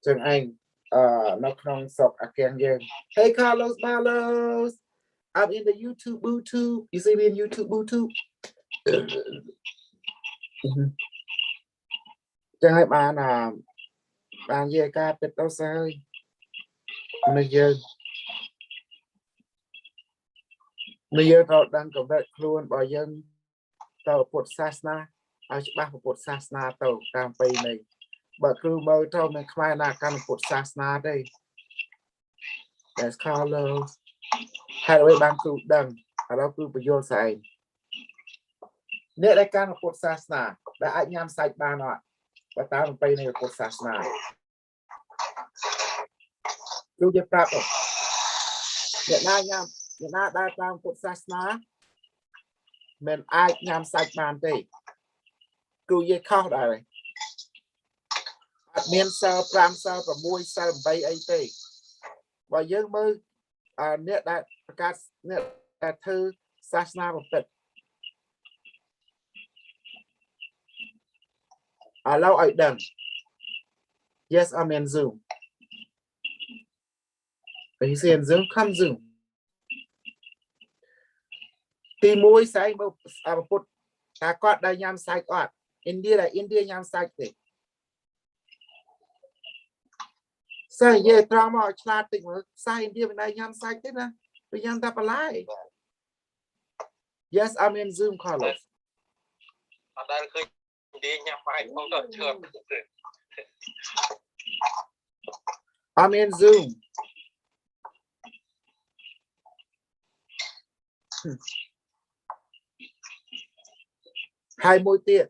chừng anh nó không sọc again game hey Carlos Balos I'm in the YouTube Bluetooth you see me in YouTube Bluetooth chẳng hay bạn về ca bệt đâu sao bây giờ tao đang có vẻ luôn bao dân tao một sasna ai ba một sasna tao cam pay này but Kru mơ tao mình khai là cam một sasna đây that's Carlos hai đứa bạn Kru đằng ở đó Kru bây giờ sai nếu đại cam một sasna đã anh nhắm sạch ba nọ và tao pay này một sasna Kruจะปรับเนี่ยได้nhắmเนี่ยน่าได้ตามกฎศาสนามันอาจยามใส่บานได้ครูยังเข้าได้เมียนเซอร์พรามเซอร์ประมวยเซอร์ใบไอเต้ว่ายังมือเนี่ยได้ประกาศเนี่ยแต่เธอศาสนาแบบเป็ดเราไอ้ดัง yes I'm in Zoom he said Zoom come Zoom thì môi sai một phút ta có đây nhằm sai quạt India là India nhằm sai thì sai về drama chặt tình mà sai India bên đây nhằm sai thế nè bây giờ ta phải lại yes I'm in Zoom Carlos ở đây khơi đi nhằm phải không được chưa I'm in Zoom hai môi tiện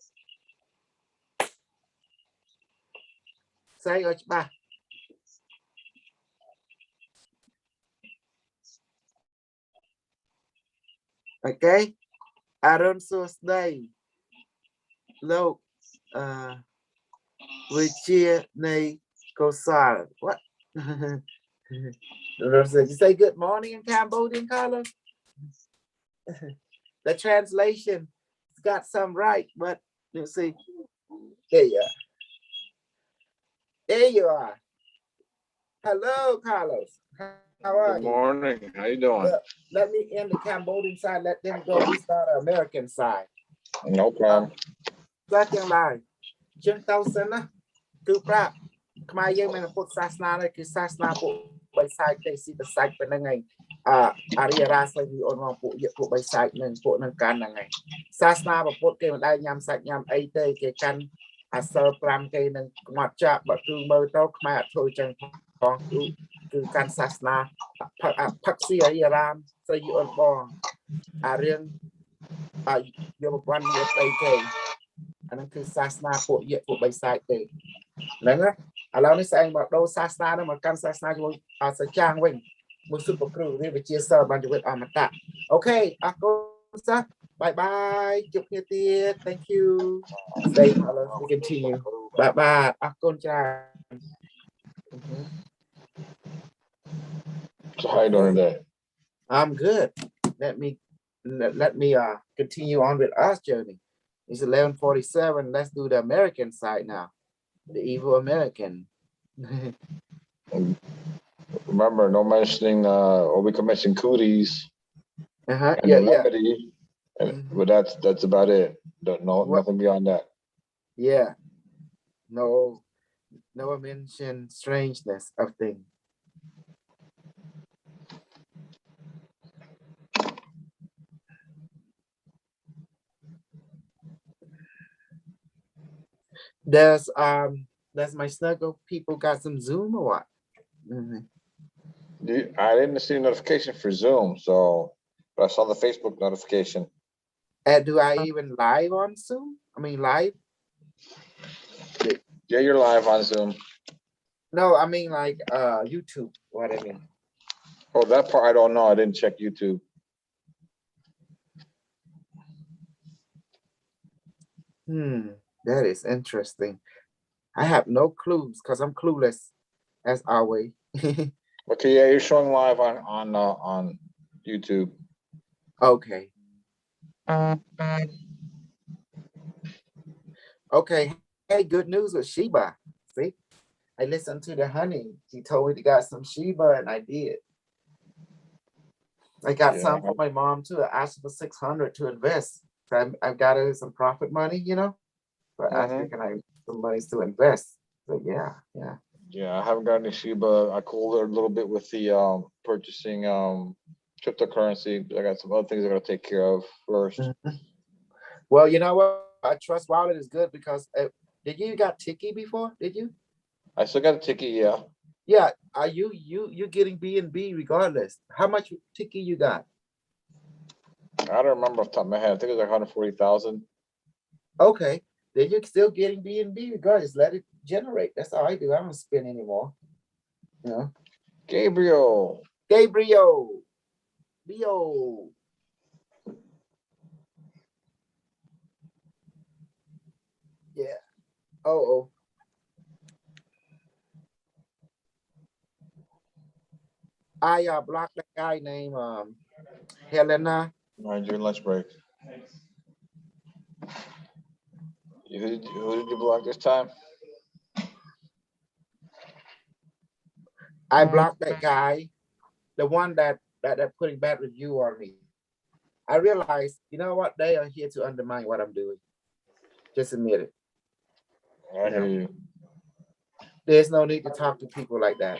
sai ở ba ok Aaron Day lâu với chia này câu sao what you say good morning in Cambodian Carlos the translation got some right, but you see, there you are. There you are. Hello, Carlos. How are you? Good morning. How you doing? Let me in the Cambodian side. Let them go. We start the American side. No problem. Rất tương lai. Chúng tao xin á, cứ prap. Mai dân mình phụ sasna này, cứ sasna phụ bay sai tây si tây sai bên này. Ariara sai đi ôn hoàng phụ bay sai nên phụ nâng can là ngày. Sasna và phụ kê mà đây nhằm sạch nhằm ấy tê cái căn sơ pram kê nâng ngoặt chạm và cứ mơ tóc mà thôi chẳng con คือการศาสนาพักเสียยารามใส่ยอนบองเรื่องโยบวันเยอะไปเก่งอันนั้นคือศาสนาพวกเยอะพวกใบไซเก่งนั่นนะเราในแสดงบอกโดศาสนาแล้วมาการศาสนาจะสัจจางเว้งมุสุปกรูนี่ไปเชียร์เซอร์บันจะเวทอมตะโอเคก็ซะบายบายจุกเฮียเตีย thank you stay color we continue บายบายก้นจ้า So how you doing today? I'm good. Let me continue on with us journey. It's 11:47. Let's do the American side now. The evil American. Remember, no mentioning or we can mention cooties and Yeah. remedy, but that's about it. Nothing beyond that. Yeah. No mention strangeness of things. Does my snuggle people got some Zoom or what? I didn't see a notification for Zoom, but I saw the Facebook notification. Do I even live on Zoom? I mean live? Yeah, you're live on Zoom. No, I mean like YouTube. What I mean. Oh, that part I don't know. I didn't check YouTube. That is interesting. I have no clues because I'm clueless as always. Okay, yeah, you're showing live on YouTube. Okay. Okay. Hey, good news with Sheba. See, I listened to the honey. She told me to got some Sheba, and I did. I got some for my mom too. I asked for 600 to invest. So I've got her some profit money, but I think I have some money to invest. So yeah. Yeah, I haven't got any Shiba. I cooled her a little bit with the purchasing cryptocurrency. I got some other things I got to take care of first. Well, you know what? A trust wallet is good because did you got Tiki before? Did you? I still got a Tiki, yeah. Yeah. Are you getting BNB regardless? How much Tiki you got? I don't remember off the top of my head. I think it was like 140,000. Okay. Then you're still getting BNB regardless. Let it generate. That's all I do. I don't spend anymore. Gabriel. Leo. Yeah. Oh. I blocked that guy named Helena. Mind your lunch break. Who did you block this time? I blocked that guy, the one that putting bad review on me. I realized, you know what? They are here to undermine what I'm doing. Just admit it. I hear you. There's no need to talk to people like that.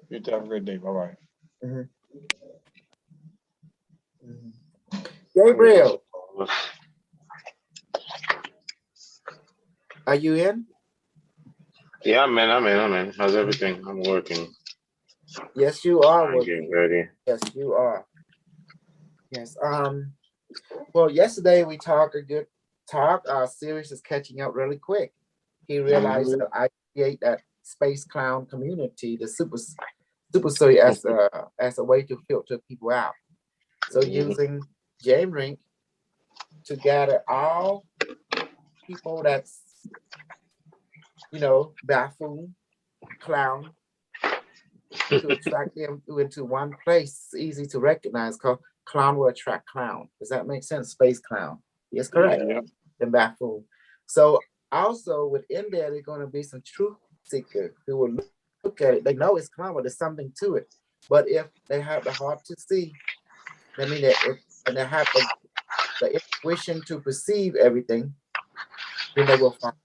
You have a great day. Bye-bye. Gabriel, are you in? Yeah, I'm in. How's everything? I'm working. Yes, you are I'm working. getting ready. Yes, you are. Yes. Well, yesterday we talked a good talk. Our series is catching up really quick. He realized that I create that space clown community, the super story as a way to filter people out. So using JMRink to gather all people that's buffoon, clown, to attract them into one place. It's easy to recognize because clown will attract clown. Does that make sense? Space clown. Yes, correct. Yeah. The buffoon. So also within there, there's going to be some truth seekers who will look at it. They know it's clown, but there's something to it. But if they have the heart to see, I mean, and they have the intuition to perceive everything, then they will find.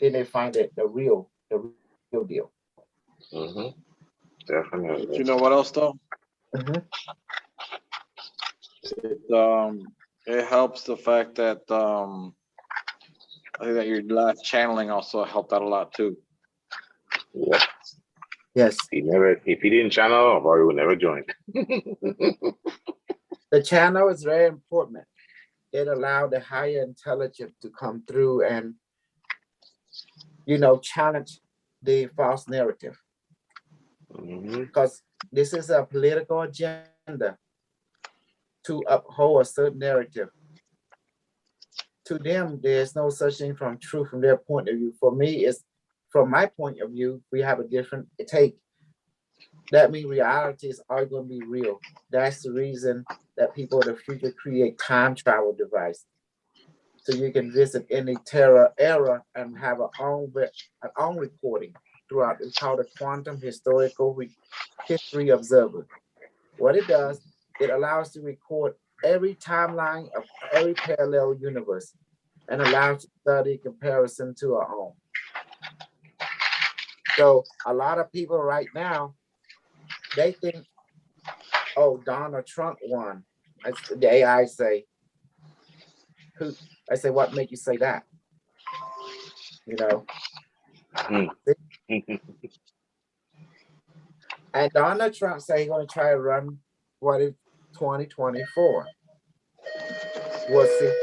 Then they find it the real deal. Definitely. But you know what else though? It helps the fact that I think that your live channeling also helped out a lot too. Yep. Yes. If he didn't channel, Rory would never join. The channel is very important. It allowed the higher intelligence to come through and, challenge the false narrative. Because this is a political agenda to uphold a certain narrative. To them, there's no such thing from truth from their point of view. For me, it's from my point of view, we have a different take. That means realities are going to be real. That's the reason that people in the future create time travel device. So you can visit any terror era and have an own recording throughout. It's called a quantum historical history observer. What it does, it allows to record every timeline of every parallel universe and allows to study comparison to our own. So a lot of people right now, they think, oh, Donald Trump won. The AI say, who? I say, what make you say that? And Donald Trump say he's going to try to run what is 2024. We'll see.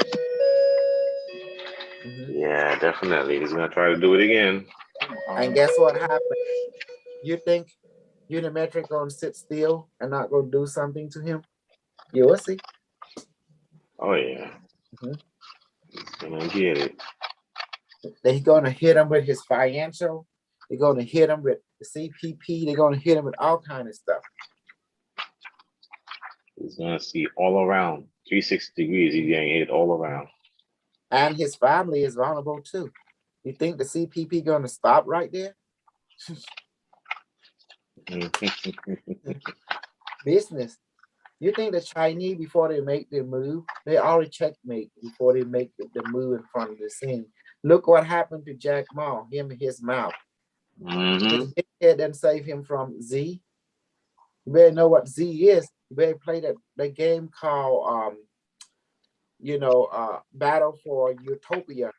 Yeah, definitely. He's gonna try to do it again. And guess what happened? You think Unimetric gonna sit still and not gonna do something to him? You will see. Oh yeah. He's gonna get it. They're gonna hit him with his financial. They're gonna hit him with the CPP. They're gonna hit him with all kind of stuff. He's gonna see all around 360 degrees. He's getting hit all around. And his family is vulnerable too. You think the CPP gonna stop right there? Business. You think the Chinese, before they make their move, they already checkmate before they make the move in front of the scene. Look what happened to Jack Ma, him and his mouth. His big head didn't save him from Z. You better know what Z is. You better play that game called Battle for Utopia,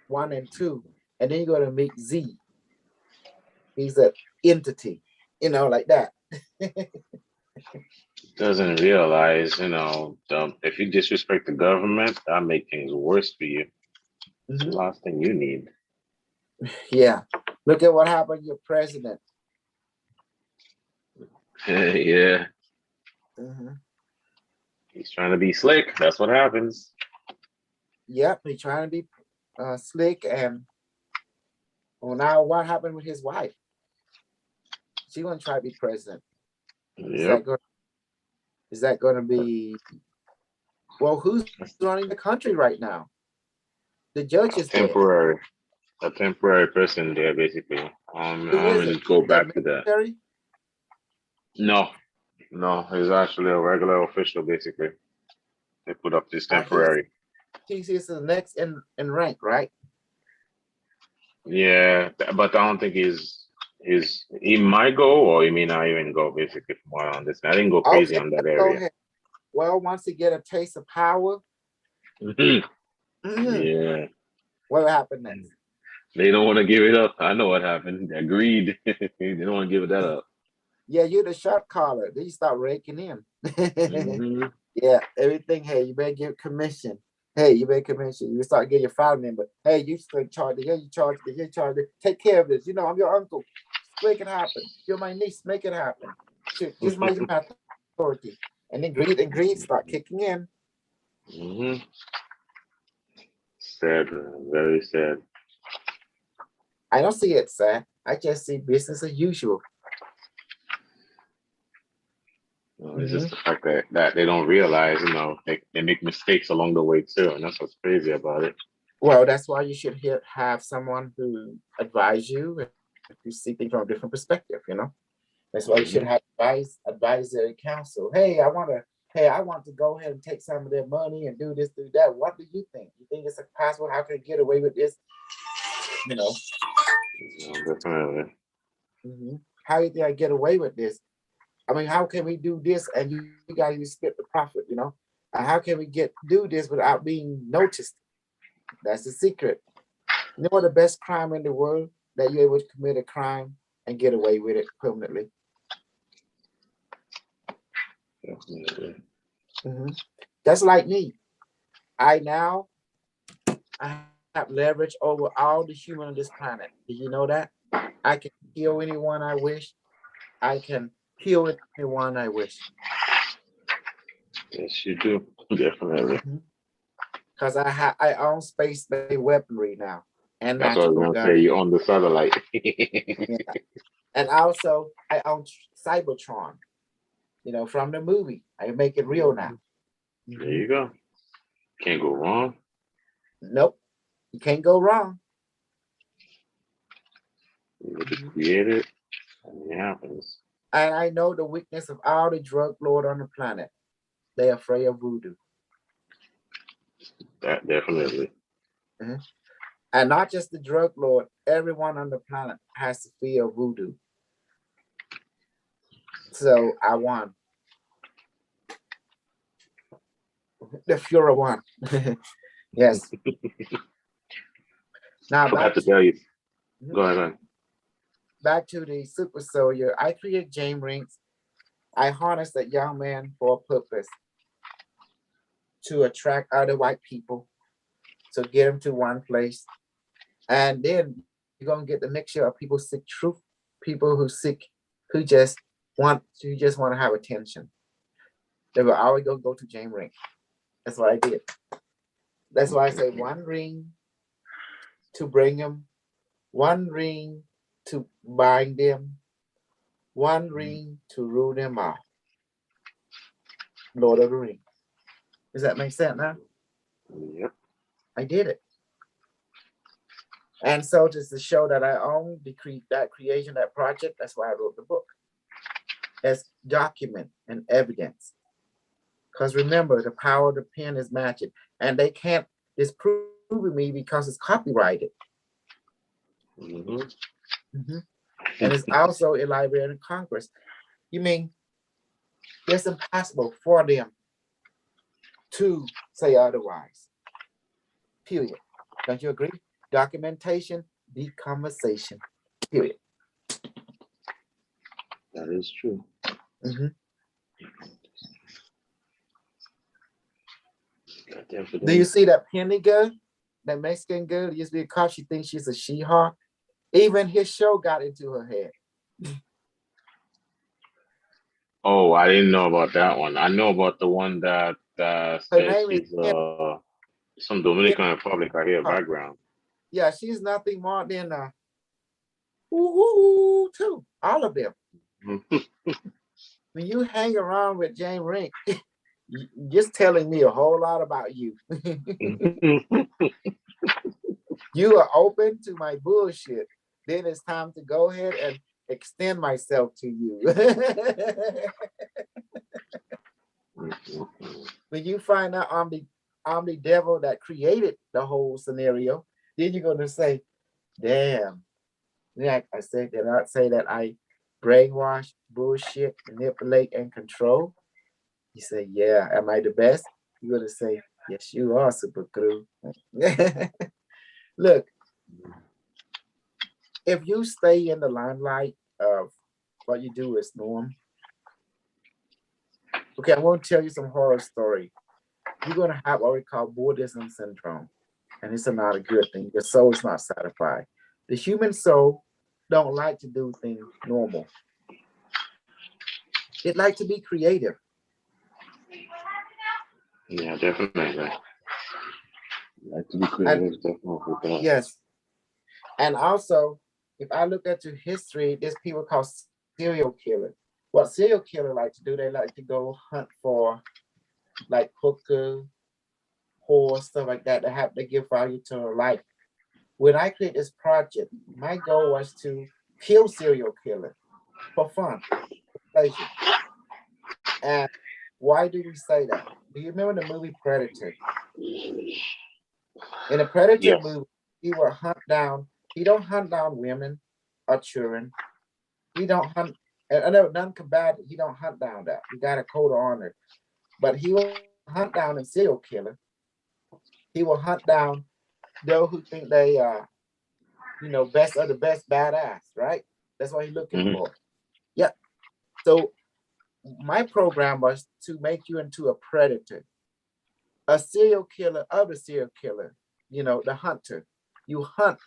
1 and 2. And then you're gonna meet Z. He's an entity, like that. Doesn't realize, if you disrespect the government, that make things worse for you. It's the last thing you need. Yeah. Look at what happened to your president. Yeah. He's trying to be slick. That's what happens. Yep, he's trying to be slick. And now what happened with his wife? She's gonna try to be president. Yep. Is that gonna be? Well, who's running the country right now? The judge is temporary. A temporary person there, basically. I'm gonna go back to that. No, he's actually a regular official, basically. They put up this temporary. He's the next in rank, right? Yeah, but I don't think he might go, or he may not even go, basically, from what I understand. I didn't go crazy on that area. Well, once he get a taste of power, yeah. What happened next? They don't want to give it up. I know what happened. They agreed. They don't want to give that up. Yeah, you're the shot caller. Then you start raking in. Yeah, everything. Hey, you better give commission. Hey, you better commission. You start getting your file number. Hey, you start charging. Here you charge. Here you charge. Take care of this. I'm your uncle. Make it happen. You're my niece. Make it happen. Just my authority. And then greed start kicking in. Sad, very sad. I don't see it sad. I just see business as usual. It's just the fact that they don't realize, they make mistakes along the way too, and that's what's crazy about it. Well, that's why you should have someone who advise you if you see things from a different perspective. That's why you should have advisory council. Hey, I want to go ahead and take some of their money and do this, do that. What do you think? You think it's possible? How can I get away with this? Definitely. How do you think I get away with this? I mean, how can we do this and you guys split the profit? How can we do this without being noticed? That's the secret. You know what the best crime in the world? That you're able to commit a crime and get away with it permanently. Definitely. Just like me. I have leverage over all the humans on this planet. Did you know that? I can kill anyone I wish. I can kill anyone I wish. Yes, you do. Definitely. Because I own space-based weaponry now and That's what I was magical gonna guns. say. You're on the satellite. Yeah. And also I own Cybertron, from the movie. I make it real now. There you go. Can't go wrong. Nope. You can't go wrong. You just create it, and it happens. And I know the weakness of all the drug lords on the planet. They're afraid of voodoo. That definitely. And not just the drug lord, everyone on the planet has to fear voodoo. So I won. The Fuhrer won. Yes. Now I have to tell you. Go ahead. Back to the super soldier. I created James Rings. I harnessed that young man for a purpose. To attract other white people. To get them to one place. And then you're gonna get the mixture of people seek truth, people who just want to have attention. They will always go to James Ring. That's what I did. That's why I say one ring to bring them, one ring to bind them, one ring to rule them out. Lord of the Rings. Does that make sense now? Yep. I did it. And so just to show that I own that creation, that project, that's why I wrote the book. As document and evidence. Because remember, the power of the pen is magic. And they can't disprove me because it's copyrighted. And it's also a Library of Congress. You mean it's impossible for them to say otherwise. Period. Don't you agree? Documentation, deconversation. Period. That is true. Do you see that Penny girl? That Mexican girl used to be a cop. She thinks she's a She-Hulk. Even his show got into her head. Oh, I didn't know about that one. I know about the one that says she's some Dominican Republic. I hear background. Yeah, she's nothing more than too. All of them. When you hang around with James Rink, just telling me a whole lot about you. You are open to my bullshit. Then it's time to go ahead and extend myself to you. When you find out I'm the devil that created the whole scenario, then you're gonna say, damn. Like I said, did I say that I brainwash, bullshit, manipulate, and control? You say, yeah. Am I the best? You're gonna say, yes, you are, Super Kru. Look, if you stay in the limelight of what you do is norm. Okay, I won't tell you some horror story. You're gonna have what we call Buddhism syndrome, and it's not a good thing. Your soul is not satisfied. The human soul don't like to do things normal. It like to be creative. Yeah, definitely. Like to be creative, definitely. Yes. And also, if I look at your history, there's people called serial killers. What serial killers like to do, they like to go hunt for like hooker, whore, stuff like that, they give value to her life. When I create this project, my goal was to kill serial killers for fun, for pleasure. And why do we say that? Do you remember the movie Predator? In a Predator movie, he will hunt down, he don't hunt down women or children. He don't hunt, and non-combatant, he don't hunt down that. He got a code of honor. But he will hunt down a serial killer. He will hunt down those who think they you know, best of the best badass, right? That's what he's looking Mhm. for. Yeah. So my program was to make you into a predator, a serial killer of a serial killer, you know, the hunter. You hunt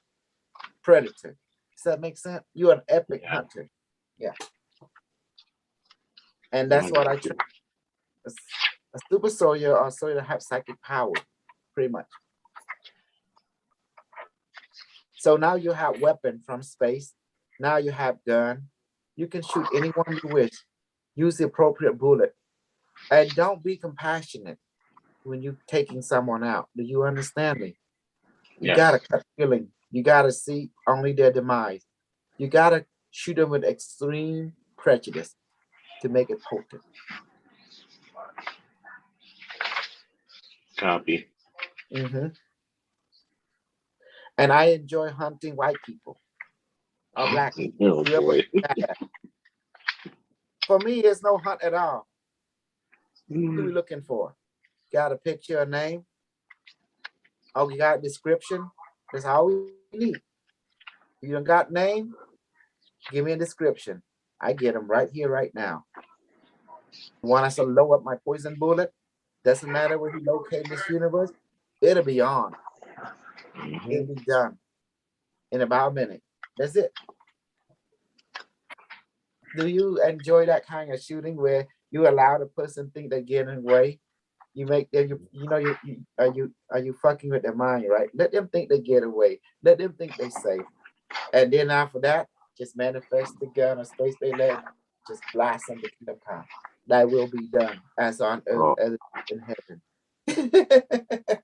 predator. Does that make sense? You're an epic Yeah. hunter. Yeah. And I that's what I got you. train. A super soldier or soldier that have psychic power, pretty much. So now you have weapon from space. Now you have gun. You can shoot anyone you wish. Use the appropriate bullet. And don't be compassionate when you're taking someone out. Do you understand me? You gotta Yes. cut feeling. You gotta see only their demise. You gotta shoot them with extreme prejudice to make it potent. Copy. And I enjoy hunting white people or black people. Oh Whoever boy. that. For me, there's no hunt at all. What are we looking for? Got a picture, a name? Oh, you got a description? That's all we need. You don't got name? Give me a description. I get them right here, right now. Want us to load up my poison bullet? Doesn't matter where you locate in this universe. It'll be on. It'll be done in about a minute. That's it. Do you enjoy that kind of shooting where you allow the person think they're getting away? You make them, you know, are you fucking with their mind, right? Let them think they get away. Let them think they safe. And then after that, just manifest the gun or space they let, just blast them to kingdom come. That will be done as on earth Oh, as in heaven.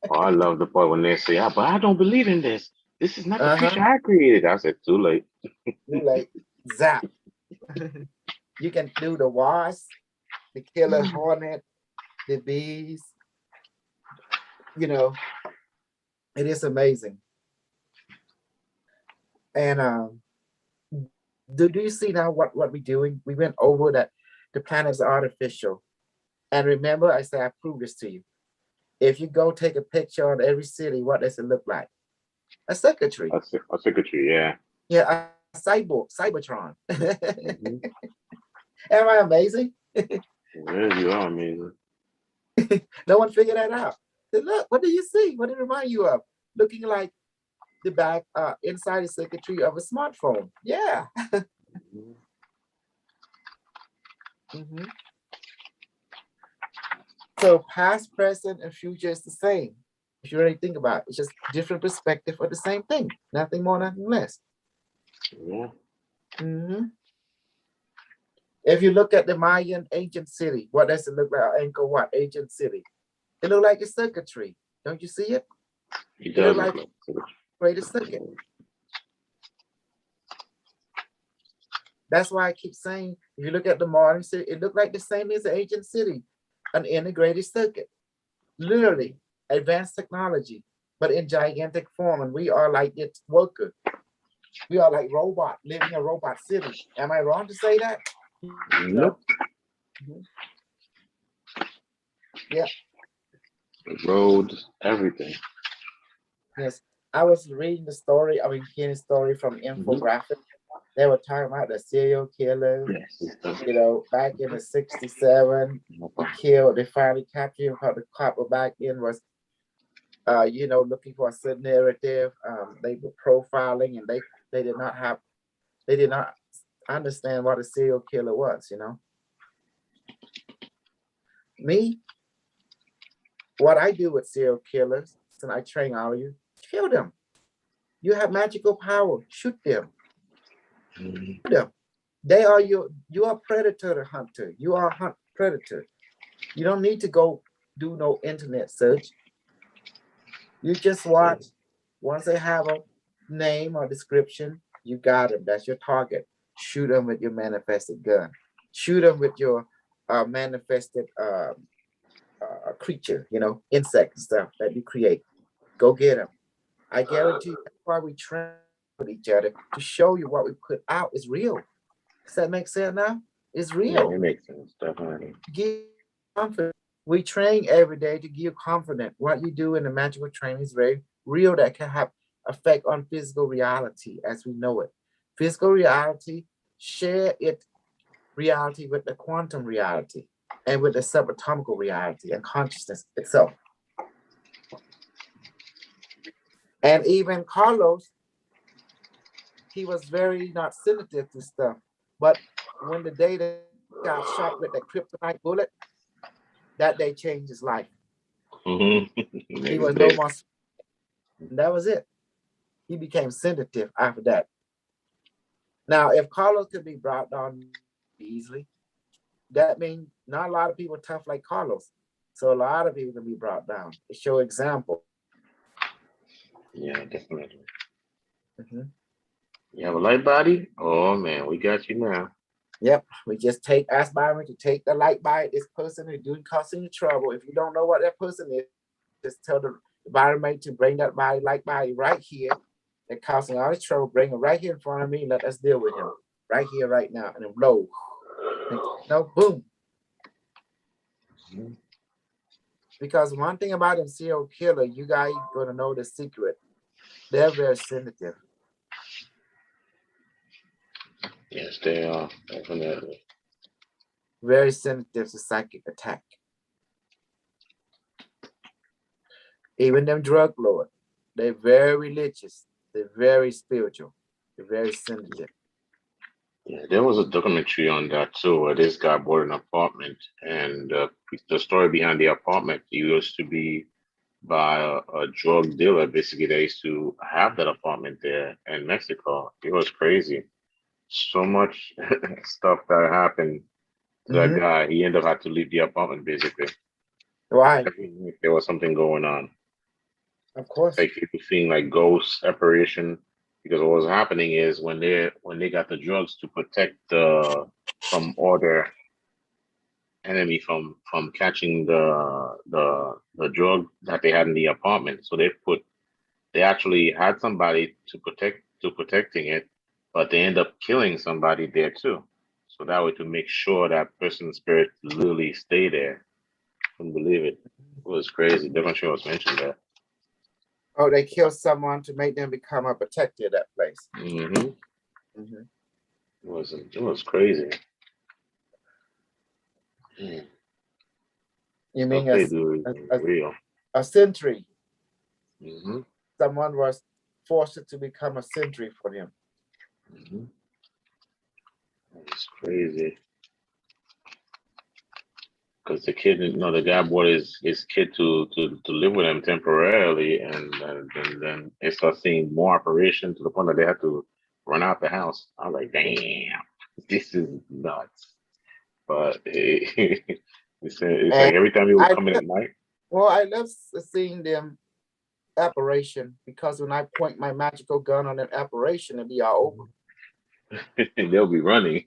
oh, I love the part when they say, "Ah, but I don't believe in this. This is not the Uh-huh. creature I created." I said, "Too late." You like zap. You can do the wasp, the killer hornet, the bees. You know, it is amazing. And do you see now what we're doing? We went over that the planet's artificial. And remember, I said I proved this to you. If you go take a picture of every city, what does it look like? A circuitry. A secretary, yeah. Yeah, a cybertron. Mm-hmm. Am I amazing? Yeah, you are amazing. No one figured that out. Said, look, what do you see? What did it remind you of? Looking like the back inside the circuitry of a smartphone. Yeah. Mm-hmm. So past, present, and future is the same. If you really think about it, it's just different perspective of the same thing. Nothing more, nothing less. Yeah. Mm-hmm. If you look at the Mayan ancient city, what does it look like? Angkor Wat, ancient city. It look like a circuitry. Don't you see it? He It does look look like like greatest circuit. That's why I keep saying, if you look at the modern city, it look like the same as the ancient city, an integrated circuit. Literally, advanced technology, but in gigantic form. And we are like its worker. We are like robot, living a robot city. Am I wrong to say that? Nope. Mm-hmm. Yeah. The roads, everything. Yes. I was reading the story, hearing the story from infographic. They were talking about the serial killer, Yes. you know, back in the 67, they finally captured him because the cop back in was, you know, looking for a certain narrative. They were profiling and they did not understand what a serial killer was, you know. Me, what I do with serial killers, and I train all of you, kill them. You have magical power, shoot them. Shoot them. They are you are predator hunter. You are hunt predator. You don't need to go do no internet search. You just watch. Once they have a name or description, you got them. That's your target. Shoot them with your manifested gun. Shoot them with your manifested creature, you know, insect and stuff that you create. Go get them. I guarantee you, that's why we train with each other to show you what we put out is real. Does that make sense now? It's Yeah, real. it makes sense, definitely. Give confidence. We train every day to give confidence. What you do in the magical training is very real. That can have effect on physical reality as we know it. Physical reality share its reality with the quantum reality and with the subatomical reality and consciousness itself. And even Carlos, he was very not sensitive to stuff. But when the day that got shot with the kryptonite bullet, that day changed his life. He was no more. That was it. He became sensitive after that. Now, if Carlos could be brought down easily, that means not a lot of people are tough like Carlos. So a lot of people can be brought down. To show example. Yeah, definitely. You have a light body? Oh man, we got you now. Yep, we just ask Byron to take the light by this person who's doing causing you trouble. If you don't know what that person is, just tell the Byron to bring that light body right here. They're causing all this trouble. Bring it right here in front of me. Let us deal with him right here, right now, and then blow. No, boom. Because one thing about a serial killer, you guys gonna know the secret. They're very sensitive. Yes, they are, definitely. Very sensitive to psychic attack. Even them drug lords, they're very religious. They're very spiritual. They're very sensitive. Yeah, there was a documentary on that too, where this guy bought an apartment, and the story behind the apartment, he used to be by a drug dealer, basically, that used to have that apartment there in Mexico. It was crazy. So much stuff that happened to that guy. He ended up had to leave the apartment, basically. Why? If there was something going on. Of course. Like people seeing like ghosts, apparition. Because what was happening is when they got the drugs to protect from all their enemy from catching the drug that they had in the apartment. So they actually had somebody to protecting it, but they end up killing somebody there too. So that way to make sure that person's spirit literally stay there. Couldn't believe it. It was crazy. Different shows mentioned that. Oh, they killed someone to make them become a protector of that place. It was crazy. You mean real. A sentry? Mm-hmm. Someone was forced to become a sentry for him. It's crazy. Because the kid, the guy brought his kid to live with him temporarily, and then they start seeing more operation to the point that they had to run out the house. I was like, damn, this is nuts. But it's like every time he would come in at night. Well, I love seeing them apparition, because when I point my magical gun on an apparition, it'll be all over. They'll be running.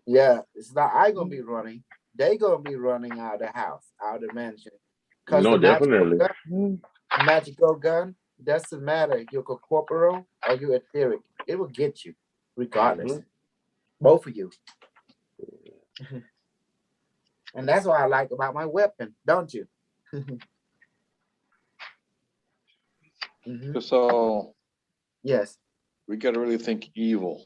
Yeah, it's not I gonna be running. They gonna be running out of the house, out of the mansion. Because no, definitely. Magical gun doesn't matter if you're corporeal or you're etheric. It will get you, regardless. Both of you. And that's what I like about my weapon, don't you? So yes, we got to really think evil.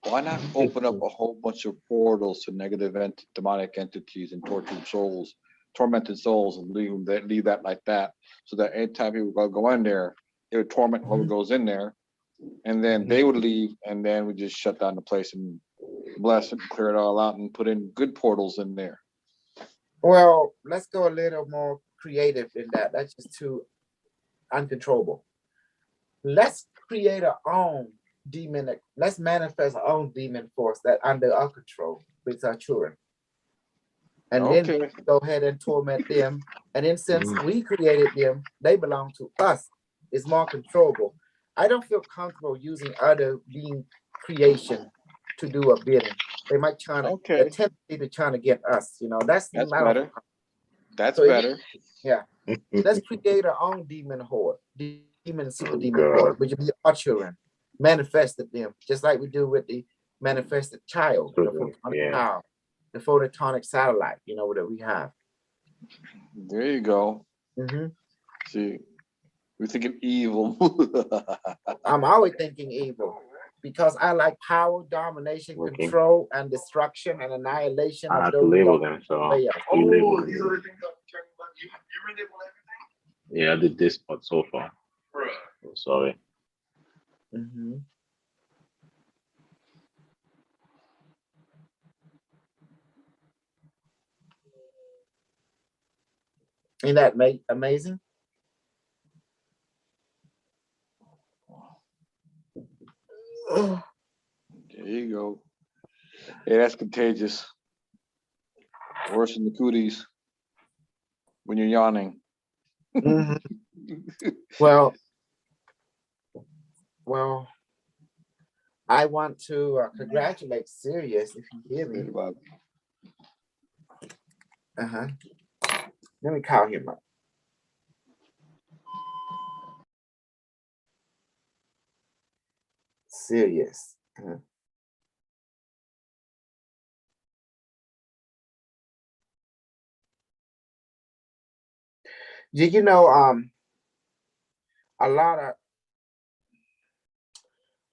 Why not open up a whole bunch of portals to negative demonic entities and tormented souls, and leave that like that, so that anytime people go in there, it would torment whoever goes in there, and then they would leave, and then we just shut down the place and bless it, and clear it all out, and put in good portals in there. Well, let's go a little more creative in that. That's just too uncontrollable. Let's create our own demonic. Let's manifest our own demon force that under our control with our children, and then go ahead and torment them. And then since we created them, they belong to us. It's more controllable. I don't feel comfortable using other being creation to do a bidding. They might try to attempt to try to get us. That's better. That's better. Yeah. Let's create our own demon horde, super demon horde, which will be our children. Manifested them, just like we do with the manifested child, the photonic satellite, that we have. There you go. See, We're thinking evil. I'm always thinking evil because I like power, domination, Okay. control, and destruction and annihilation I of have to those who label don't them, so obey us. you label them. Yeah, I did this part so far. Sorry. Mhm. Ain't that amazing? There you go. Yeah, that's contagious. Worse than the cooties when you're yawning. Mhm. Well, I want to congratulate Sirius, if you hear me. Uh-huh. Let me call him up. Sirius. Did you know a lot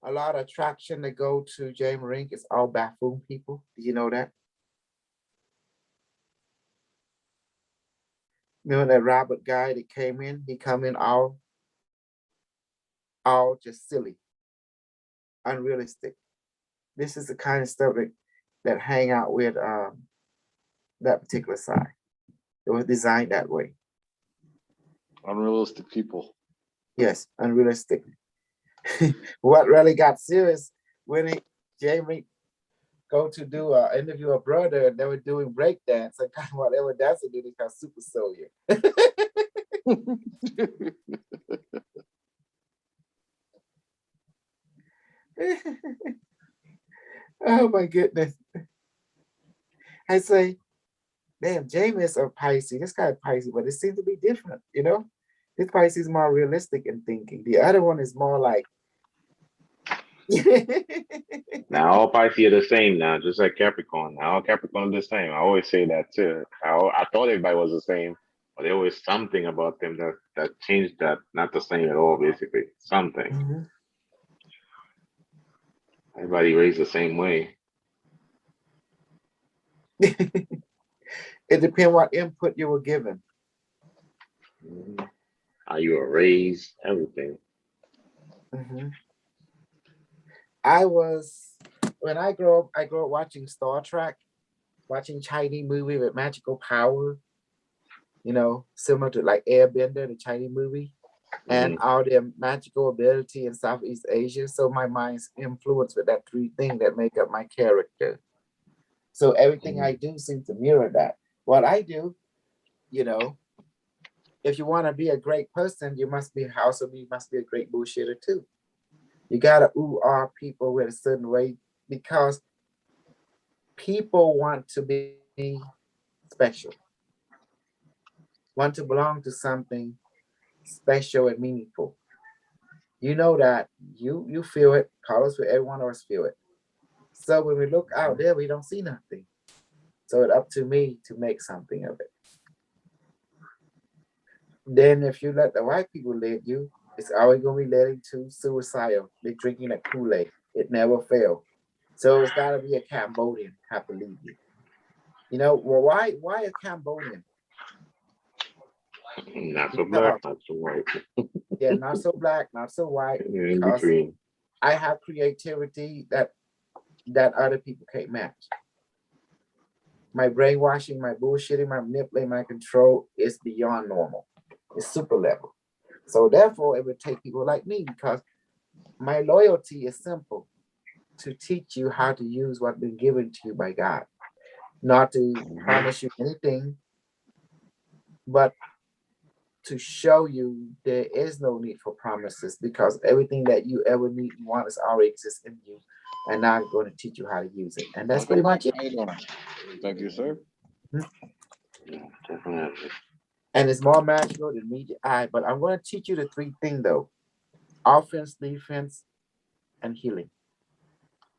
of attraction that go to J Marink is all buffoon people? Did you know that? You know that Robert guy that came in? He come in all just silly, unrealistic. This is the kind of stuff that hang out with that particular side. It was designed that way. Unrealistic people. Yes, unrealistic. What really got serious when Jamie go to do interview a brother and they were doing breakdance and kind of whatever dance they do, they call Super Soldier. Oh my goodness. I say, damn, Jamie is a Pisces. This guy is Pisces, but it seems to be different, you know? This Pisces is more realistic in thinking. The other one is more like Now all Pisces are the same now, just like Capricorn. Now all Capricorn are the same. I always say that too. I thought everybody was the same, but there was something about them that changed that. Not the same at all, basically. Something. Mhm. Everybody raised the same way. It depends what input you were given. How you were raised, everything. Mm-hmm. When I grew up watching Star Trek, watching Chinese movie with magical power, you know, similar to like Airbender, the Chinese movie, and all their magical ability in Southeast Asia. So my mind's influenced with that three things that make up my character. So everything I do seems to mirror that. What I do, you know, if you want to be a great person, you must be a great bullshitter too. You gotta ooh-ah people with a certain way because people want to be special, want to belong to something special and meaningful. You know that you feel it, Carlos, for every one of us feel it. So when we look out there, we don't see nothing. So it's up to me to make something of it. Then if you let the white people lead you, it's always gonna be leading to suicidal. They're drinking a Kool-Aid. It never fails. So it's gotta be a Cambodian have to lead you. You know, well, why a Cambodian? Not so Because, black, not so white. yeah, not so black, not so white. In Because between. I have creativity that other people can't match. My brainwashing, my bullshitting, my manipulating, my control is beyond normal. It's super level. So therefore, it would take people like me because my loyalty is simple: to teach you how to use what's been given to you by God. Not to promise you anything, but to show you there is no need for promises because everything that you ever need and want is already exists in you. And now I'm going to teach you how to use it. And that's pretty much it. Thank you, sir. Definitely. And it's more magical than meet the eye. But I'm going to teach you the three things though: offense, defense, and healing.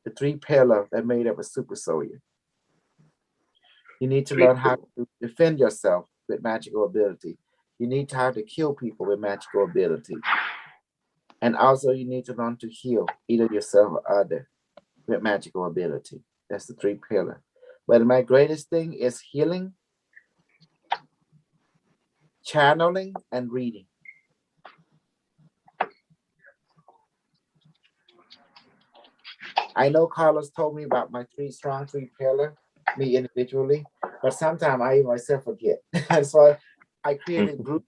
The three pillars that made up a super soldier. You need to learn how to defend yourself with magical ability. You need to have to kill people with magical ability. And also you need to learn to heal either yourself or other with magical ability. That's the 3 pillars. But my greatest thing is healing, channeling, and reading. I know Carlos told me about my 3 strong 3 pillar, me individually, but sometimes I myself forget. So I created a group.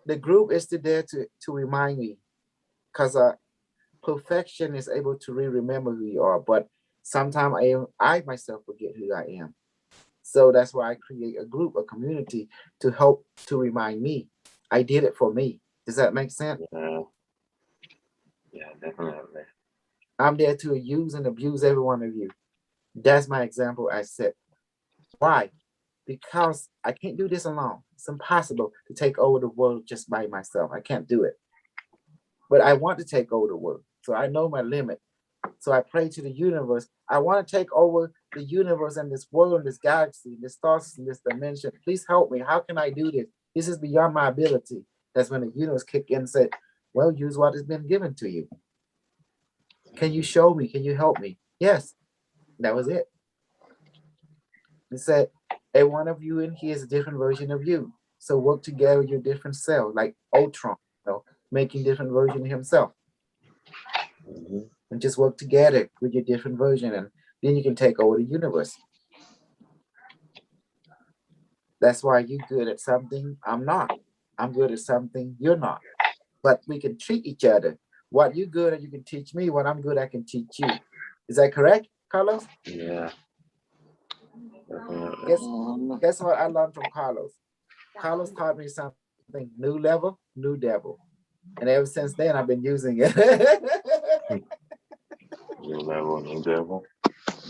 The group is there to remind me, because perfection is able to remember who you are, but sometimes I myself forget who I am. So that's why I create a group, a community to help to remind me. I did it for me. Does that make sense? Yeah, definitely. I'm there to use and abuse every one of you. That's my example I set. Why? Because I can't do this alone. It's impossible to take over the world just by myself. I can't do it. But I want to take over the world. So I know my limit. So I pray to the universe. I want to take over the universe and this world and this galaxy, this stars and this dimension. Please help me. How can I do this? This is beyond my ability. That's when the universe kicked in and said, well, use what has been given to you. Can you show me? Can you help me? Yes. That was it. It said, every one of you in here is a different version of you. So work together with your different cells, like Ultron, making different version of himself. And just work together with your different version, and then you can take over the universe. That's why you're good at something I'm not. I'm good at something you're not. But we can treat each other. What you're good at, you can teach me. What I'm good at, I can teach you. Is that correct, Carlos? Yeah. Guess what I learned from Carlos? Carlos taught me something, new level, new devil. And ever since then, I've been using it. New level, new devil.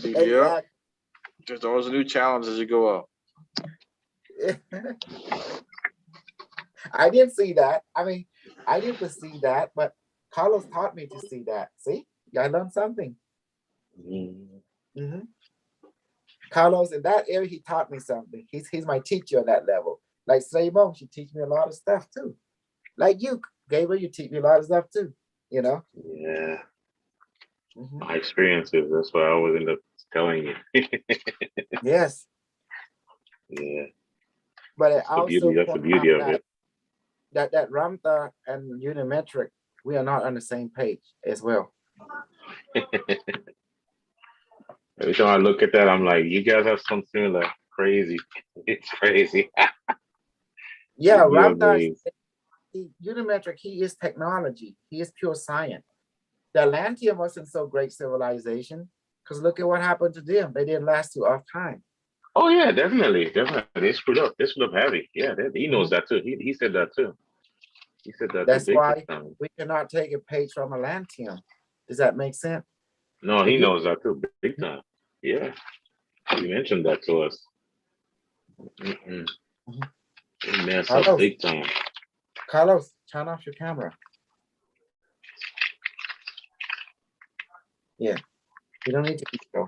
Yeah. Exactly. There's always a new challenge as you go up. I didn't see that. I mean, I didn't perceive that, but Carlos taught me to see that. See, I learned something. Carlos, in that area, he taught me something. He's my teacher at that level. Like Mom, she teach me a lot of stuff too. Like you, Gabriel, you teach me a lot of stuff too. Yeah. My experiences. That's why I always end up telling you. Yes. Yeah. But it also that's the beauty of it. That Ramtha and Unimetric, we are not on the same page as well. Every time I look at that, I'm like, you guys have some similar. Crazy. It's crazy. Yeah, Ramtha, Unimetric, he is technology. He is pure science. The Atlantean wasn't so great civilization, because look at what happened to them. They didn't last too off time. Oh yeah, definitely. They screwed up. They screwed up heavy. Yeah, he knows that too. He said that too. He said that. That's why we cannot take a page from Atlantean. Does that make sense? No, he knows that too, big time. Yeah, he mentioned that to us. He messed up big time. Carlos, turn off your camera. Yeah, you don't need to keep going.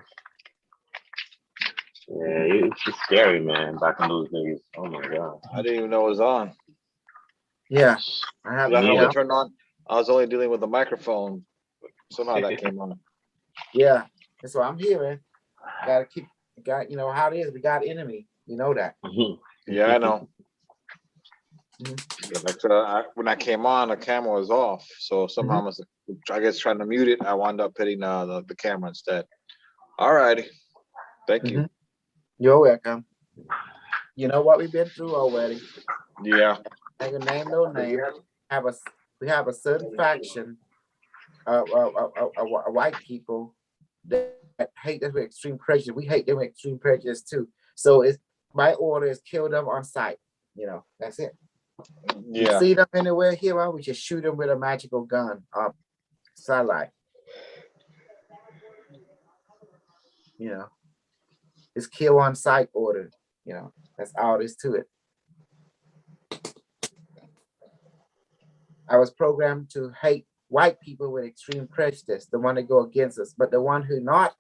Yeah, it's scary, man. Back in those days. Oh my god. I didn't even know it was on. Yeah, I have only turned on. I was only dealing with the microphone. Somehow that came on. Yeah, that's what I'm hearing. You know how it is. We got enemy. You know that. Yeah, I know. When I came on, the camera was off. So somehow I guess trying to mute it, I wound up hitting the camera instead. All righty. Thank you. You're welcome. You know what we've been through already. Yeah. I can name no name. We have a certain faction of white people that hate them with extreme prejudice. We hate them with extreme prejudice too. So it's my order is kill them on sight. You know, that's it. Yeah. You see them anywhere here, well, we just shoot them with a magical gun or satellite. You know, it's kill on sight order. You know, that's all there is to it. I was programmed to hate white people with extreme prejudice, the one that go against us, but the one who not,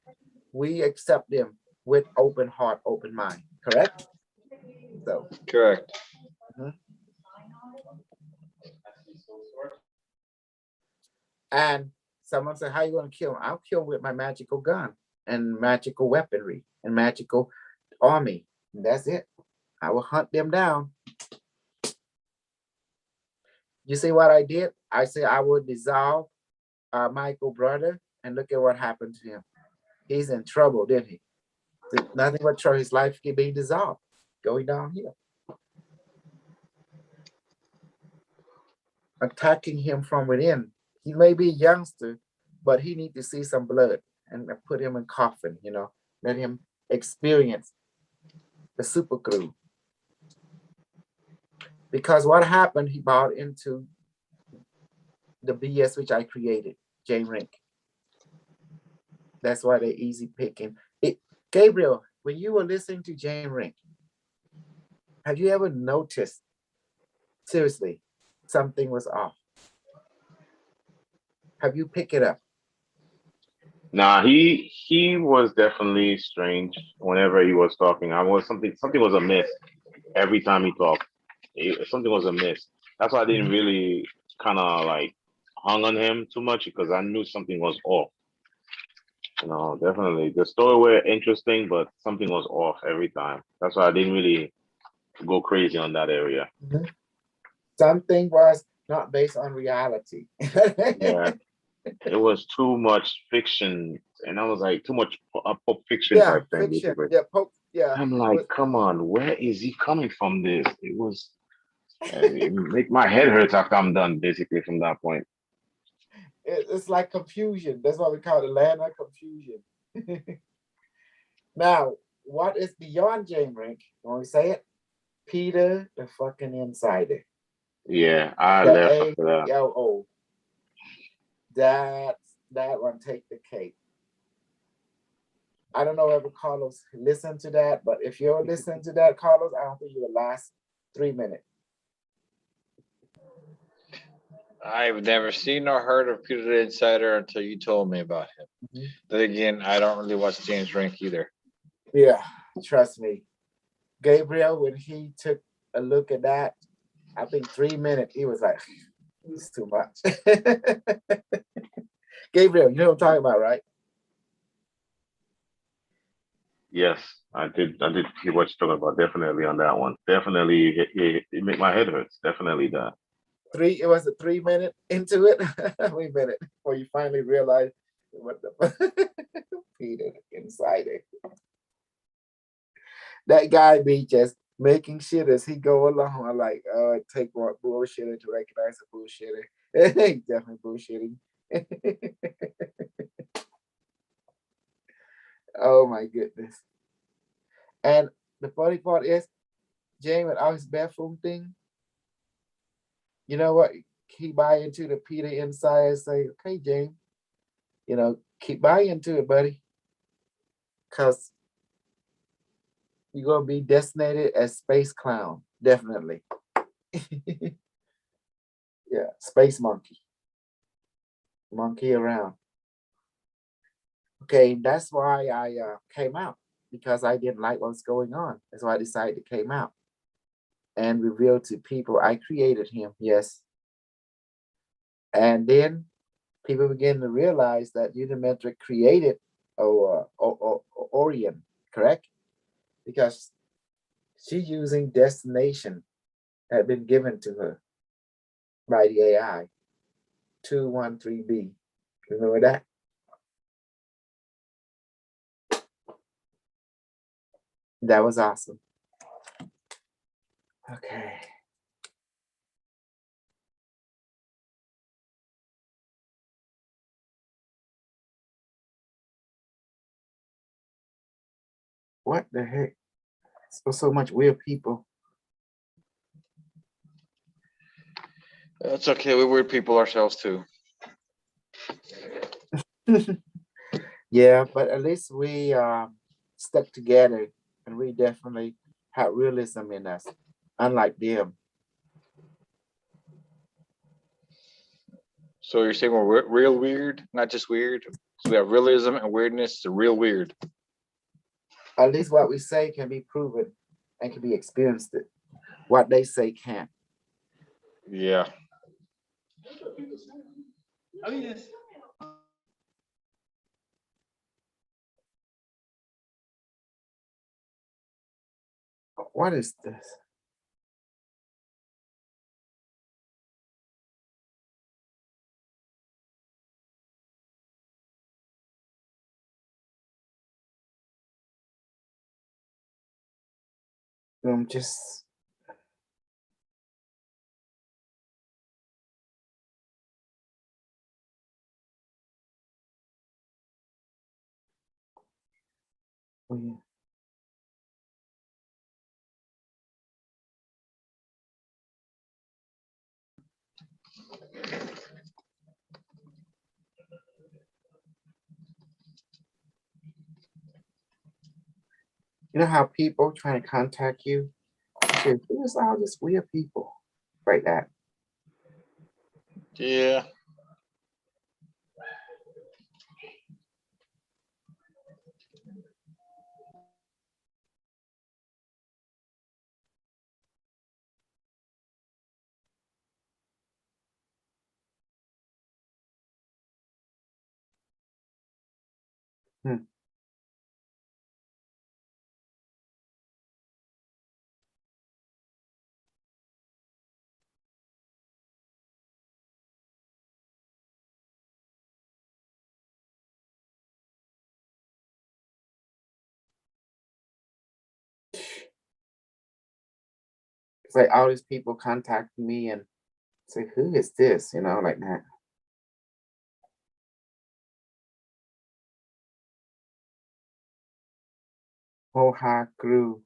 we accept them with open heart, open mind. Correct? So correct. And someone said, how you gonna kill him? I'll kill him with my magical gun and magical weaponry and magical army. And that's it. I will hunt them down. You see what I did? I said I would dissolve Michael brother, and look at what happened to him. He's in trouble, didn't he? Nothing but trouble. His life can be dissolved, going downhill. Attacking him from within. He may be a youngster, but he needs to see some blood and put him in coffin, you know, let him experience the super Kru. Because what happened, he bought into the BS which I created, J Rink. That's why they're easy picking. Gabriel, when you were listening to J Rink, have you ever noticed, seriously, something was off? Have you picked it up? Nah, he was definitely strange whenever he was talking. Something was amiss every time he talked. Something was amiss. That's why I didn't really kind of like hung on him too much, because I knew something was off. You know, definitely the story were interesting, but something was off every time. That's why I didn't really go crazy on that area. Something was not based on reality. Yeah, it was too much fiction, and I was like, too much pulp fiction type thing. Fiction. Basically. Yeah, yeah. I'm like, come on, where is he coming from? This it was. It make my head hurt after I'm done, basically, from that point. It's like confusion. That's what we call the land of confusion. Now, what is beyond J Rink? When we say it, Peter the fucking Insider. Yeah, I left after that. AOO. That one take the cake. I don't know if Carlos listened to that, but if you're listening to that, Carlos, I don't think you will last 3 minutes. I've never seen or heard of Peter the Insider until you told me about him. Then again, I don't really watch James Rink either. Yeah, trust me. Gabriel, when he took a look at that, I think 3 minutes, he was like, it's too much. Gabriel, you know what I'm talking about, right? Yes, I did hear what you're talking about. Definitely on that one. Definitely, it make my head hurt. Definitely that. It was a 3 minute into it. Wait a minute before you finally realize what the Peter Insider. That guy be just making shit as he go along. I'm like, oh, it take more bullshitting to recognize a bullshitter. He's definitely bullshitting. Oh my goodness. And the funny part is, James, with all his bathroom thing, you know what? He buy into the Peter Inside and say, okay, James, you know, keep buying into it, buddy. Because you're going to be designated as Space Clown, definitely. Yeah, Space Monkey. Monkey around. Okay, that's why I came out, because I didn't like what's going on. That's why I decided to came out and reveal to people I created him, yes. And then people begin to realize that Unimetric created Orion, correct? Because she's using destination that had been given to her by the AI, 213B. Remember that? That was awesome. Okay. What the heck? So much weird people. That's okay. We're weird people ourselves too. Yeah, but at least we stuck together, and we definitely had realism in us, unlike them. So you're saying we're real weird, not just weird? So we have realism and weirdness, the real weird. At least what we say can be proven and can be experienced. What they say can't. Yeah. Oh, yes. What is this? I'm just weird. You know how people trying to contact you? Who's all these weird people? Like that. Yeah. It's like all these people contacting me and say, who is this? You know, like that. Kru.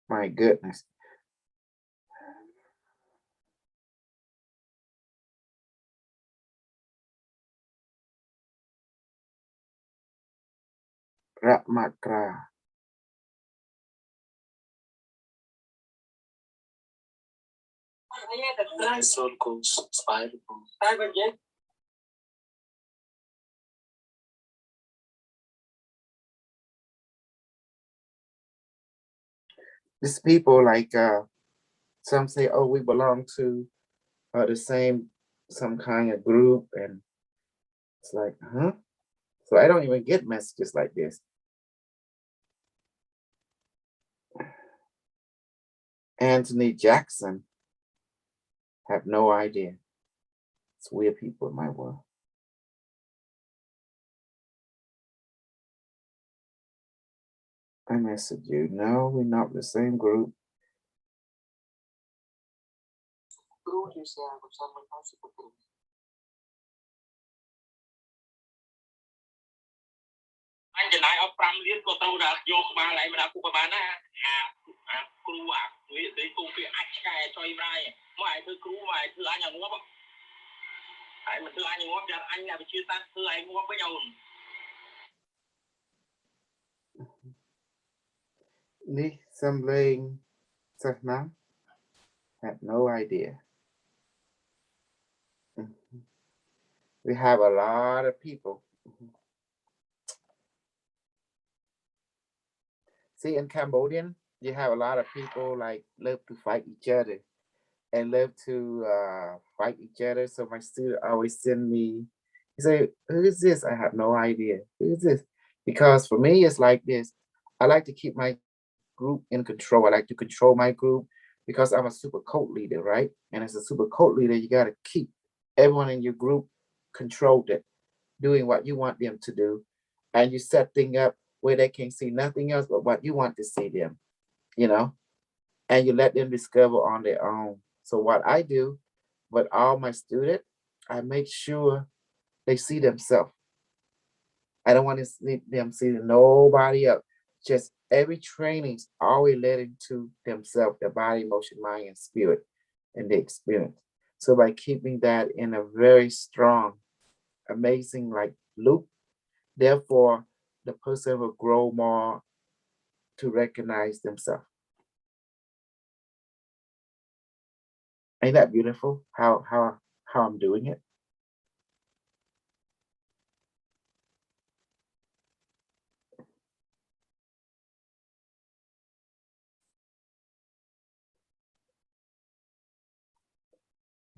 My goodness. Ratmakra. These people like some say, oh, we belong to the same some kind of group, and it's like, huh? So I don't even get messages like this. Anthony Jackson, have no idea. It's weird people in my world. I messaged you. No, we're not the same group. Anh chừng này ở Pram liên của tôi đã vô mà lại mà đã Kru Commander Kru cái công việc anh cái cho em này mà thứ Kru mà thứ anh nhà ngốc á mà thứ anh nhà ngốc giờ anh là bị chia tan thứ anh ngốc với nhau. Ni Sambling Satnam, have no idea. We have a lot of people. See, in Cambodian, you have a lot of people like love to fight each other and love to fight each other. So my student always send me, he say, who is this? I have no idea. Who is this? Because for me, it's like this. I like to keep my group in control. I like to control my group because I'm a super cult leader, right? And as a super cult leader, you got to keep everyone in your group controlled it, doing what you want them to do. And you set things up where they can see nothing else but what you want to see them, you know, and you let them discover on their own. So what I do with all my students, I make sure they see themselves. I don't want to see them see nobody else. Just every training's always leading to themselves, their body, emotion, mind, and spirit, and the experience. So by keeping that in a very strong, amazing like loop, therefore the person will grow more to recognize themselves. Ain't that beautiful? How I'm doing it?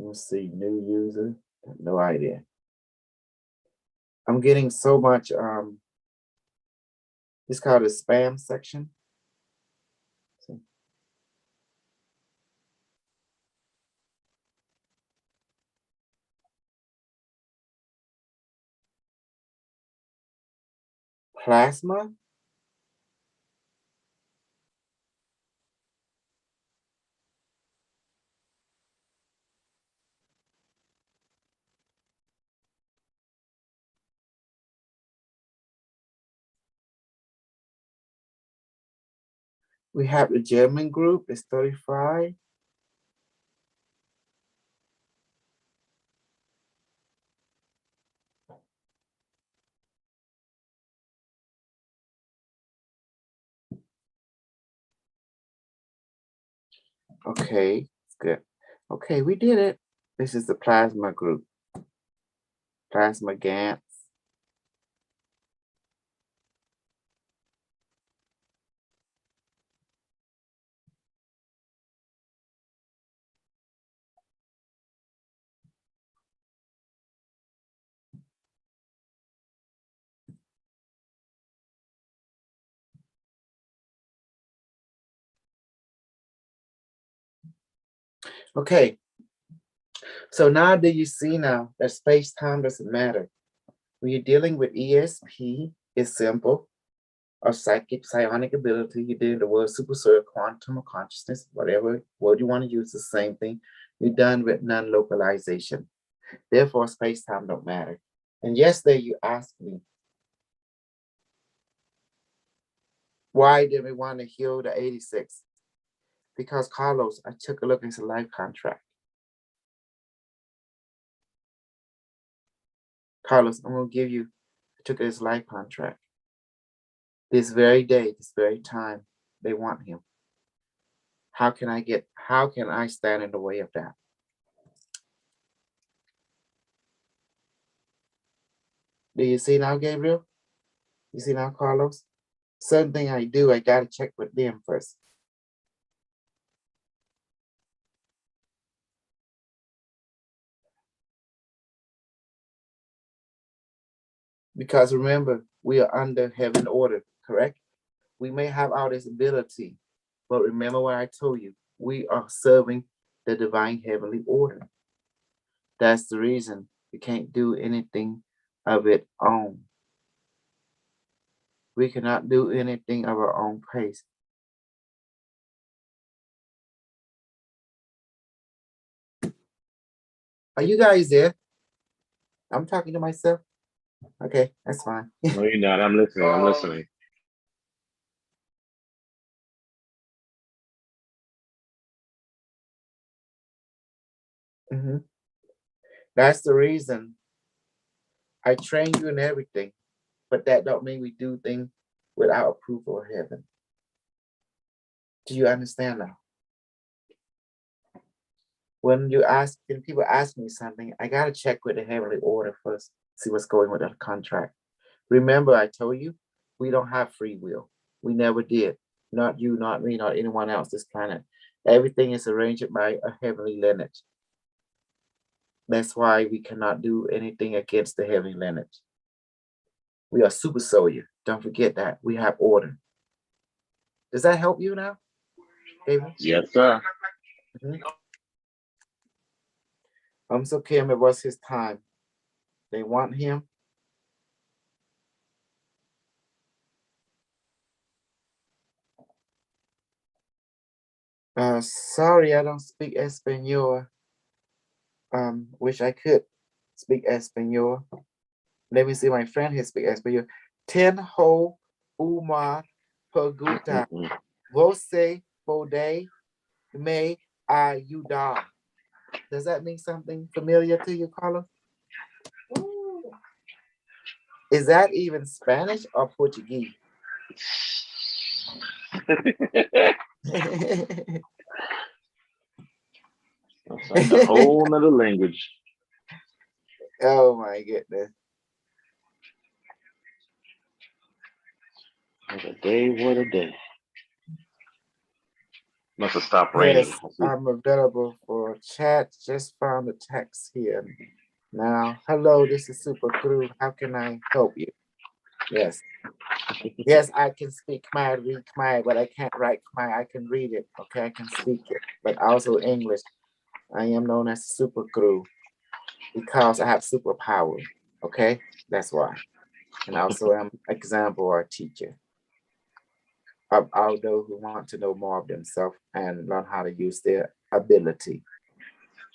Let's see, new user. No idea. I'm getting so much. It's called a spam section. See. Plasma. We have the German group, it's 35. Okay, good. Okay, we did it. This is the plasma group. Plasma GANs. Okay, so now do you see now that space-time doesn't matter? When you're dealing with ESP, it's simple. Or psychic, psionic ability, you're doing the word super soul, quantum, or consciousness, whatever word you want to use, the same thing. You're done with non-localization. Therefore, space-time don't matter. And yesterday you asked me, why did we want to heal the 86? Because Carlos, I took a look at his life contract. Carlos, I'm gonna give you, I took his life contract. This very day, this very time, they want him. How can I stand in the way of that? Do you see now, Gabriel? You see now, Carlos? Certain thing I do, I gotta check with them first. Because remember, we are under heaven order, correct? We may have our disability, but remember what I told you, we are serving the divine heavenly order. That's the reason we can't do anything of it own. We cannot do anything of our own pace. Are you guys there? I'm talking to myself. Okay, that's fine. No, you're not. I'm listening. I'm listening. Mm-hmm. That's the reason I train you in everything, but that don't mean we do things without approval of heaven. Do you understand now? When people ask me something, I gotta check with the heavenly order first, see what's going with the contract. Remember, I told you, we don't have free will. We never did. Not you, not me, not anyone else, this planet. Everything is arranged by a heavenly lineage. That's why we cannot do anything against the heavenly lineage. We are super soldier. Don't forget that. We have order. Does that help you now, David? Yes, sir. Mm-hmm. So Kim, it was his time. They want him. Sorry, I don't speak Espanol. Wish I could speak Espanol. Let me see, my friend here speak Espanol. Tenho uma pergunta. Você pode me ajudar? Does that mean something familiar to you, Carlos? Is that even Spanish or Portuguese? That's like a whole nother language. Oh my goodness. What a day, what a day. Must have stopped raining. Yes, I'm available for chat. Just found the text here. Now, hello, this is Super Kru. How can I help you? Yes. Yes, I can speak Khmer, read Khmer, but I can't write Khmer. I can read it. Okay, I can speak it, but also English. I am known as Super Kru because I have superpower. Okay, that's why. And also I'm an example or a teacher of all those who want to know more of themselves and learn how to use their ability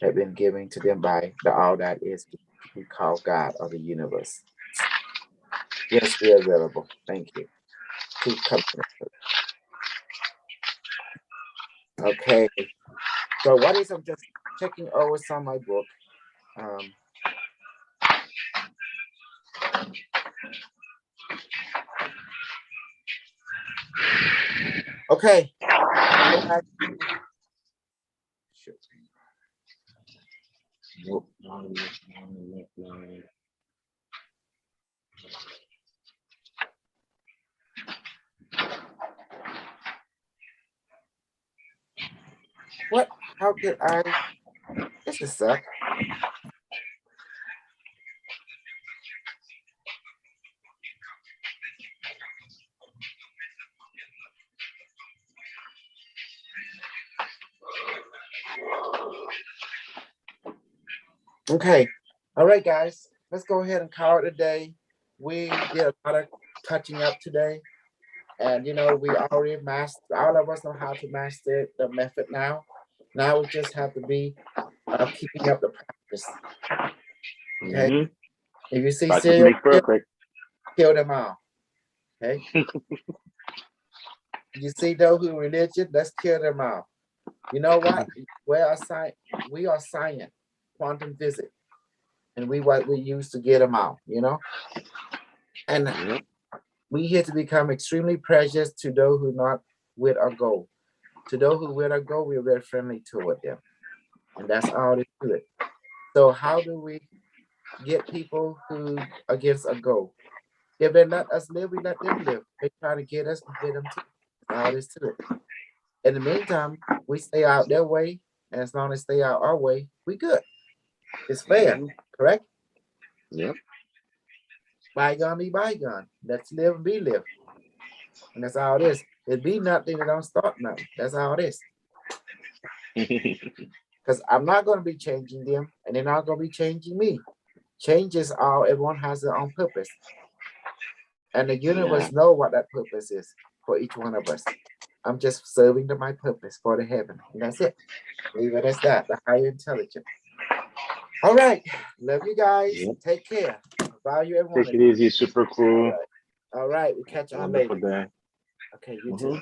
that been given to them by the all that is we call God or the universe. Yes, we're available. Thank you. Kru Commander. Okay. So what is I'm just checking over some of my book. Okay. What? How did I? This is suck. Okay. All right, guys. Let's go ahead and call it a day. We did a lot of touching up today. And you know, we already mastered, all of us know how to master the method now. Now we just have to be keeping up the practice. Okay. If you see serial, kill them all. Okay. You see those who are religion, let's kill them all. You know what? We are science, quantum physics, and what we use to get them out, you know? And we here to become extremely precious to those who not with our goal. To those who with our goal, we're very friendly toward them. And that's all there to it. So how do we get people who against a goal? If they let us live, we let them live. They try to get us, we get them too. That's all there is to it. In the meantime, we stay out their way, and as long as they out our way, we good. It's fair, correct? Yep. Bygone be bygone. Let's live and be live. And that's how it is. It be nothing that don't start nothing. That's how it is. Because I'm not going to be changing them, and they're not going to be changing me. Changes are, everyone has their own purpose. And the universe know what that purpose is for each one of us. I'm just serving to my purpose for the heaven. And that's it. Leave it as that, the higher intelligence. All right. Love you guys. Yep. Take care. Value everyone. Take it easy, Super Kru. All right. We catch you on later. Day. Okay, you too.